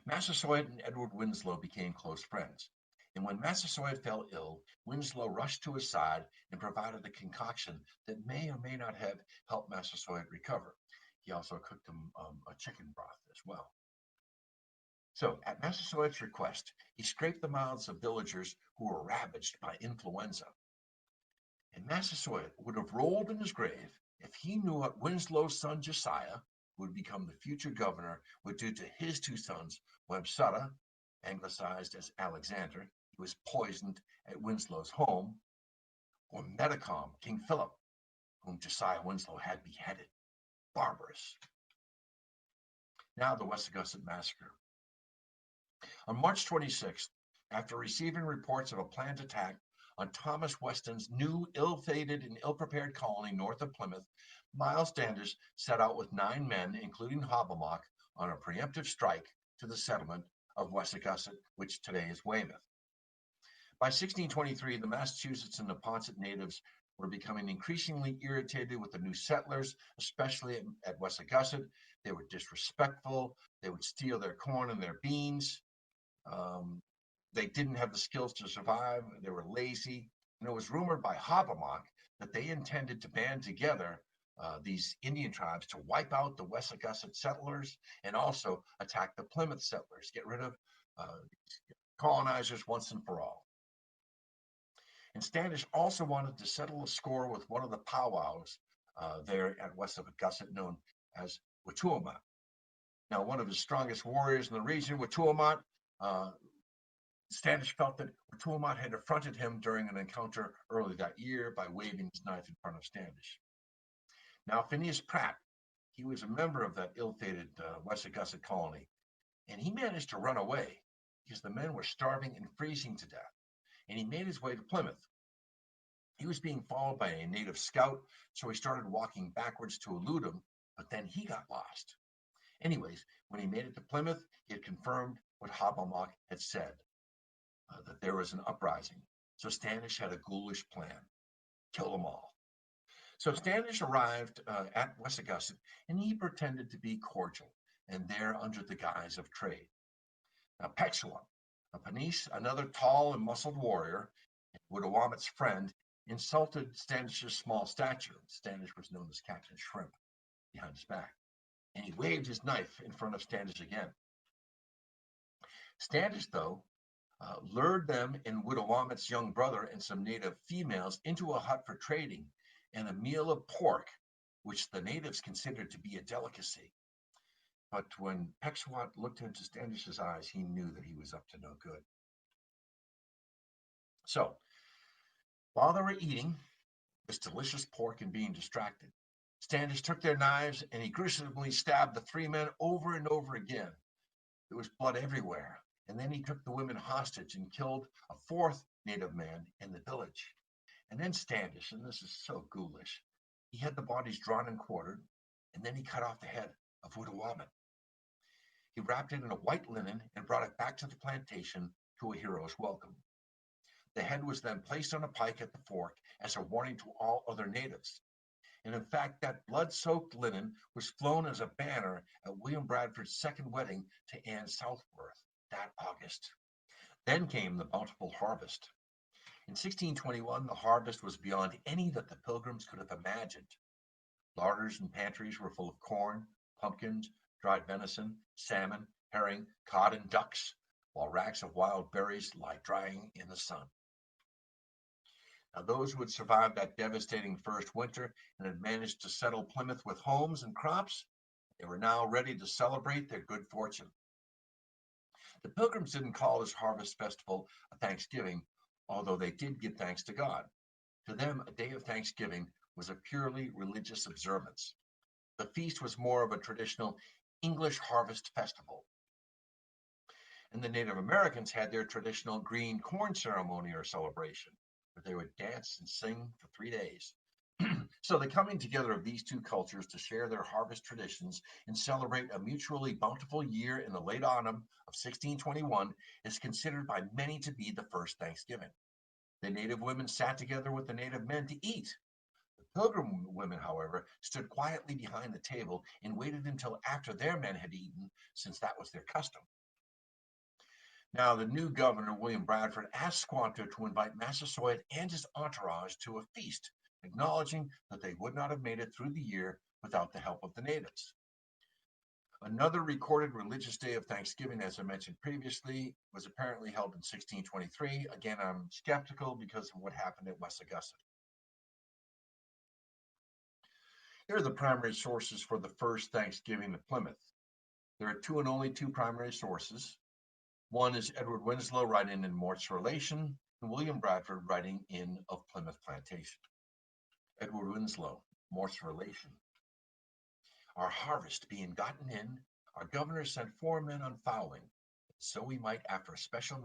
Massasoit and Edward Winslow became close friends. And when Massasoit fell ill, Winslow rushed to his side and provided a concoction that may or may not have helped Massasoit recover. He also cooked him a chicken broth as well. So, at Massasoit's request, he scraped the mouths of villagers who were ravaged by influenza. And Massasoit would have rolled in his grave if he knew what Winslow's son Josiah, who would become the future governor, would do to his 2 sons, Websutta, anglicized as Alexander, he was poisoned at Winslow's home, or Metacom, King Philip, whom Josiah Winslow had beheaded. Barbarous. Now the Wessagusset Massacre. On March 26th, after receiving reports of a planned attack on Thomas Weston's new ill-fated and ill-prepared colony north of Plymouth, Miles Standish set out with 9 men, including Hobomok, on a preemptive strike to the settlement of Wessagusset, which today is Weymouth. By 1623, the Massachusetts and Neponset natives were becoming increasingly irritated with the new settlers, especially at Wessagusset. They were disrespectful. They would steal their corn and their beans. They didn't have the skills to survive. They were lazy. And it was rumored by Hobomok that they intended to band together these Indian tribes to wipe out the Wessagusset settlers and also attack the Plymouth settlers, get rid of colonizers once and for all. And Standish also wanted to settle a score with one of the powwows there at Wessagusset, known as Watuamat. Now, one of his strongest warriors in the region, Watuamat, Standish felt that Watuamat had affronted him during an encounter early that year by waving his knife in front of Standish. Now, Phineas Pratt, he was a member of that ill-fated Wessagusset colony, and he managed to run away because the men were starving and freezing to death, and he made his way to Plymouth. He was being followed by a native scout, so he started walking backwards to elude him, but then he got lost. Anyways, when he made it to Plymouth, he had confirmed what Hobomok had said, that there was an uprising. So Standish had a ghoulish plan: kill them all. So Standish arrived at Wessagusset, and he pretended to be cordial, and there under the guise of trade. Now Patuxet, a Phineas, another tall and muscled warrior, Wessagussets' friend, insulted Standish's small stature. Standish was known as Captain Shrimp behind his back, and he waved his knife in front of Standish again. Standish, though, lured them and Wessagussets' young brother and some native females into a hut for trading and a meal of pork, which the natives considered to be a delicacy. But when Patuxet looked into Standish's eyes, he knew that he was up to no good. So, while they were eating this delicious pork and being distracted, Standish took their knives and he gruesomely stabbed the three men over and over again. There was blood everywhere. And then he took the women hostage and killed a fourth native man in the village. And then Standish, and this is so ghoulish, he had the bodies drawn and quartered, and then he cut off the head of Wessagussett. He wrapped it in a white linen and brought it back to the plantation to a hero's welcome. The head was then placed on a pike at the fork as a warning to all other natives. And in fact, that blood-soaked linen was flown as a banner at William Bradford's second wedding to Anne Southworth that August. Then came the bountiful harvest. In 1621, the harvest was beyond any that the Pilgrims could have imagined. Larders and pantries were full of corn, pumpkins, dried venison, salmon, herring, cod, and ducks, while racks of wild berries lie drying in the sun. Now, those who had survived that devastating first winter and had managed to settle Plymouth with homes and crops, they were now ready to celebrate their good fortune. The Pilgrims didn't call this harvest festival a Thanksgiving, although they did give thanks to God. To them, a day of Thanksgiving was a purely religious observance. The feast was more of a traditional English harvest festival. And the Native Americans had their traditional green corn ceremony or celebration, where they would dance and sing for 3 days. So the coming together of these two cultures to share their harvest traditions and celebrate a mutually bountiful year in the late autumn of 1621 is considered by many to be the first Thanksgiving. The native women sat together with the native men to eat. The Pilgrim women, however, stood quietly behind the table and waited until after their men had eaten, since that was their custom. Now, the new governor, William Bradford, asked Squanto to invite Massasoit and his entourage to a feast, acknowledging that they would not have made it through the year without the help of the natives. Another recorded religious day of Thanksgiving, as I mentioned previously, was apparently held in 1623. Again, I'm skeptical because of what happened at Wessagusset. Here are the primary sources for the first Thanksgiving at Plymouth. There are two and only two primary sources. One is Edward Winslow writing in Mort's Relation, and William Bradford writing in Of Plymouth Plantation. Edward Winslow, Mort's Relation. Our harvest being gotten in, our governor sent 4 men on fowling, so we might after a special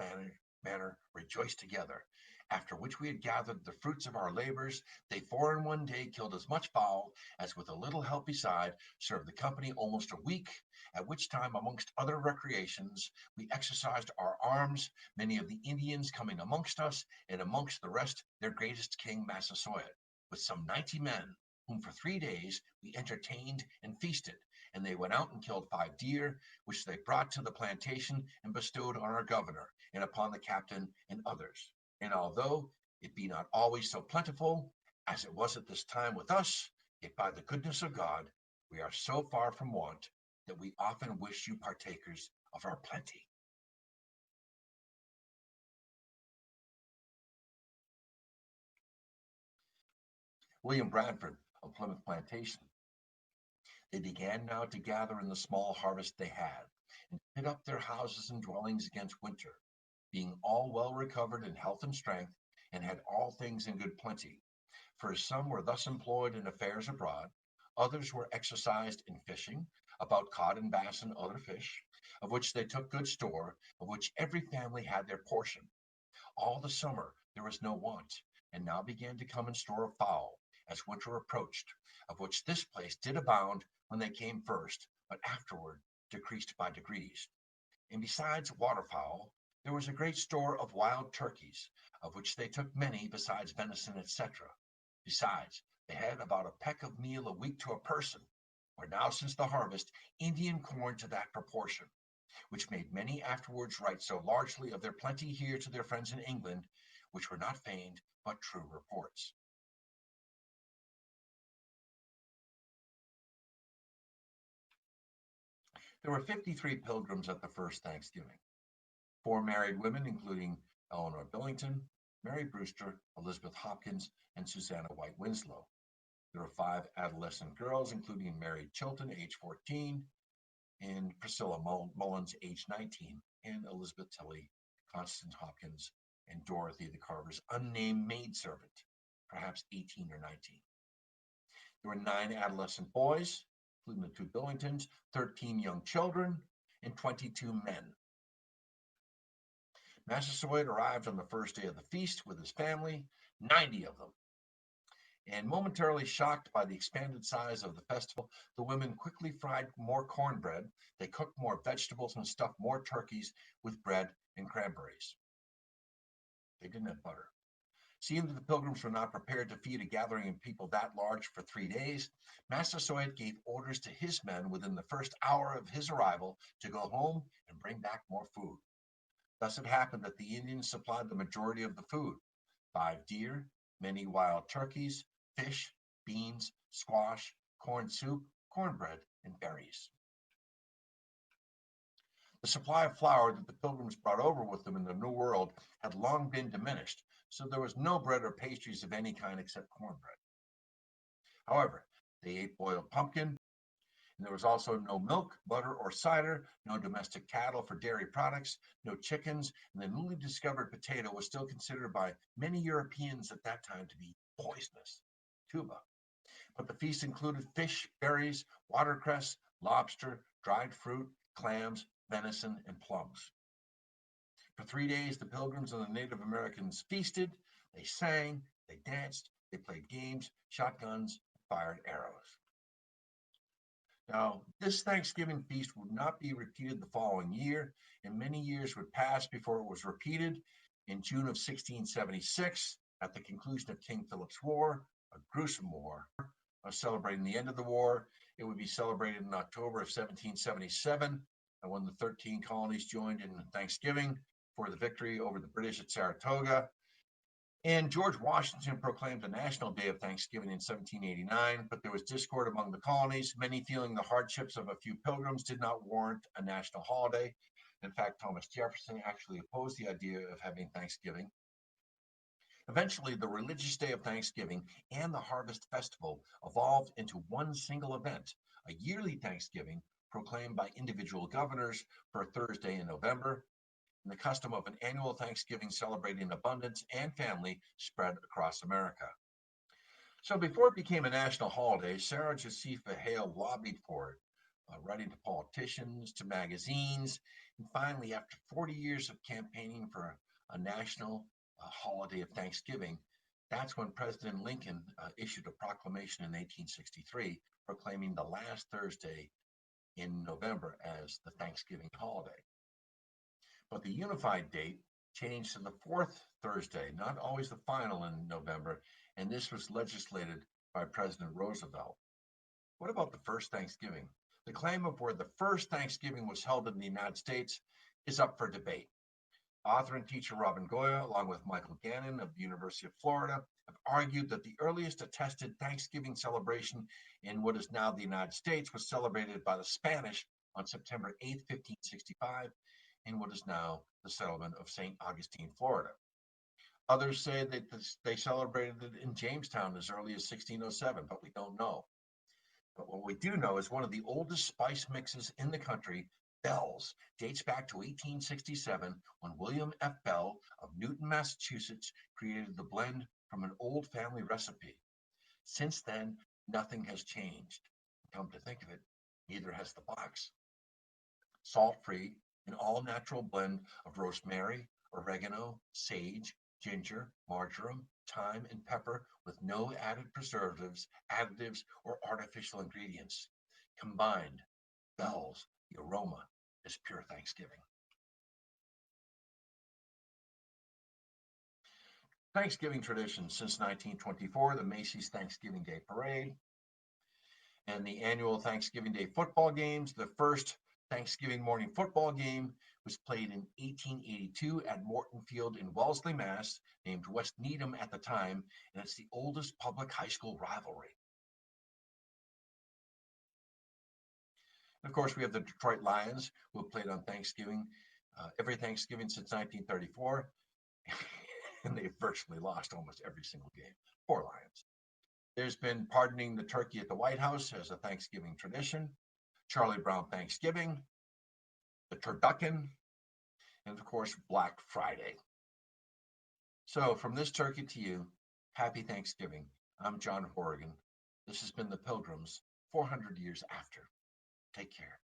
manner rejoice together, after which we had gathered the fruits of our labors. They 4 in one day killed as much fowl as with a little help beside served the company almost a week, at which time amongst other recreations we exercised our arms, many of the Indians coming amongst us, and amongst the rest their greatest king Massasoit, with some 90 men, whom for 3 days we entertained and feasted, and they went out and killed 5 deer, which they brought to the plantation and bestowed on our governor, and upon the captain and others. And although it be not always so plentiful as it was at this time with us, yet by the goodness of God we are so far from want that we often wish you partakers of our plenty. William Bradford of Plymouth Plantation. They began now to gather in the small harvest they had, and fit up their houses and dwellings against winter, being all well recovered in health and strength, and had all things in good plenty. For some were thus employed in affairs abroad, others were exercised in fishing, about cod and bass and other fish, of which they took good store, of which every family had their portion. All the summer there was no want, and now began to come in store of fowl, as winter approached, of which this place did abound when they came first, but afterward decreased by degrees. And besides waterfowl, there was a great store of wild turkeys, of which they took many besides venison, etc. Besides, they had about a peck of meal a week to a person, or now since the harvest, Indian corn to that proportion, which made many afterwards write so largely of their plenty here to their friends in England, which were not feigned, but true reports. There were 53 pilgrims at the first Thanksgiving. 4 married women, including Eleanor Billington, Mary Brewster, Elizabeth Hopkins, and Susanna White Winslow. There were 5 adolescent girls, including Mary Chilton, age 14, and Priscilla Mullins, age 19, and Elizabeth Tilley, Constance Hopkins, and Dorothy the Carver's unnamed maidservant, perhaps 18 or 19. There were 9 adolescent boys, including the 2 Billingtons, 13 young children, and 22 men. Massasoit arrived on the first day of the feast with his family, 90 of them. And momentarily shocked by the expanded size of the festival, the women quickly fried more cornbread, they cooked more vegetables, and stuffed more turkeys with bread and cranberries. They didn't have butter. Seeing that the pilgrims were not prepared to feed a gathering of people that large for 3 days, Massasoit gave orders to his men within the first hour of his arrival to go home and bring back more food. Thus it happened that the Indians supplied the majority of the food: 5 deer, many wild turkeys, fish, beans, squash, corn soup, cornbread, and berries. The supply of flour that the pilgrims brought over with them in the New World had long been diminished, so there was no bread or pastries of any kind except cornbread. However, they ate boiled pumpkin, and there was also no milk, butter, or cider, no domestic cattle for dairy products, no chickens, and the newly discovered potato was still considered by many Europeans at that time to be poisonous, tuba. But the feast included fish, berries, watercress, lobster, dried fruit, clams, venison, and plums. For 3 days, the Pilgrims and the Native Americans feasted, they sang, they danced, they played games, shot guns, fired arrows. Now, this Thanksgiving feast would not be repeated the following year, and many years would pass before it was repeated. In June of 1676, at the conclusion of King Philip's War, a gruesome war, celebrating the end of the war. It would be celebrated in October of 1777, when the 13 colonies joined in Thanksgiving for the victory over the British at Saratoga. And George Washington proclaimed a national day of Thanksgiving in 1789, but there was discord among the colonies, many feeling the hardships of a few pilgrims did not warrant a national holiday. In fact, Thomas Jefferson actually opposed the idea of having Thanksgiving. Eventually, the religious day of Thanksgiving and the Harvest Festival evolved into one single event, a yearly Thanksgiving proclaimed by individual governors for a Thursday in November. And the custom of an annual Thanksgiving celebrating abundance and family spread across America. So before it became a national holiday, Sarah Josepha Hale lobbied for it, writing to politicians, to magazines, and finally, after 40 years of campaigning for a national holiday of Thanksgiving, that's when President Lincoln issued a proclamation in 1863 proclaiming the last Thursday in November as the Thanksgiving holiday. But the unified date changed to the 4th Thursday, not always the final in November, and this was legislated by President Roosevelt. What about the first Thanksgiving? The claim of where the first Thanksgiving was held in the United States is up for debate. Author and teacher Robin Goya, along with Michael Gannon of the University of Florida, have argued that the earliest attested Thanksgiving celebration in what is now the United States was celebrated by the Spanish on September 8, 1565, in what is now the settlement of St. Augustine, Florida. Others say that they celebrated it in Jamestown as early as 1607, but we don't know. But what we do know is one of the oldest spice mixes in the country, Bell's, dates back to 1867 when William F. Bell of Newton, Massachusetts, created the blend from an old family recipe. Since then, nothing has changed. Come to think of it, Neither has the box. Salt-free, an all-natural blend of rosemary, oregano, sage, ginger, marjoram, thyme, and pepper with no added preservatives, additives, or artificial ingredients. Combined, bells, the aroma is pure Thanksgiving. Thanksgiving tradition since 1924, the Macy's Thanksgiving Day Parade and the annual Thanksgiving Day football games. The first Thanksgiving morning football game was played in 1882 at Morton Field in Wellesley, Mass, named West Needham at the time, and it's the oldest public high school rivalry. And of course, we have the Detroit Lions, who have played on Thanksgiving, every Thanksgiving since 1934, and they've virtually lost almost every single game. Poor Lions. There's been pardoning the turkey at the White House as a Thanksgiving tradition, Charlie Brown Thanksgiving, the turducken, and of course, Black Friday. So from this turkey to you, happy Thanksgiving. I'm John Horrigan. This has been the Pilgrims, 400 years after. Take care.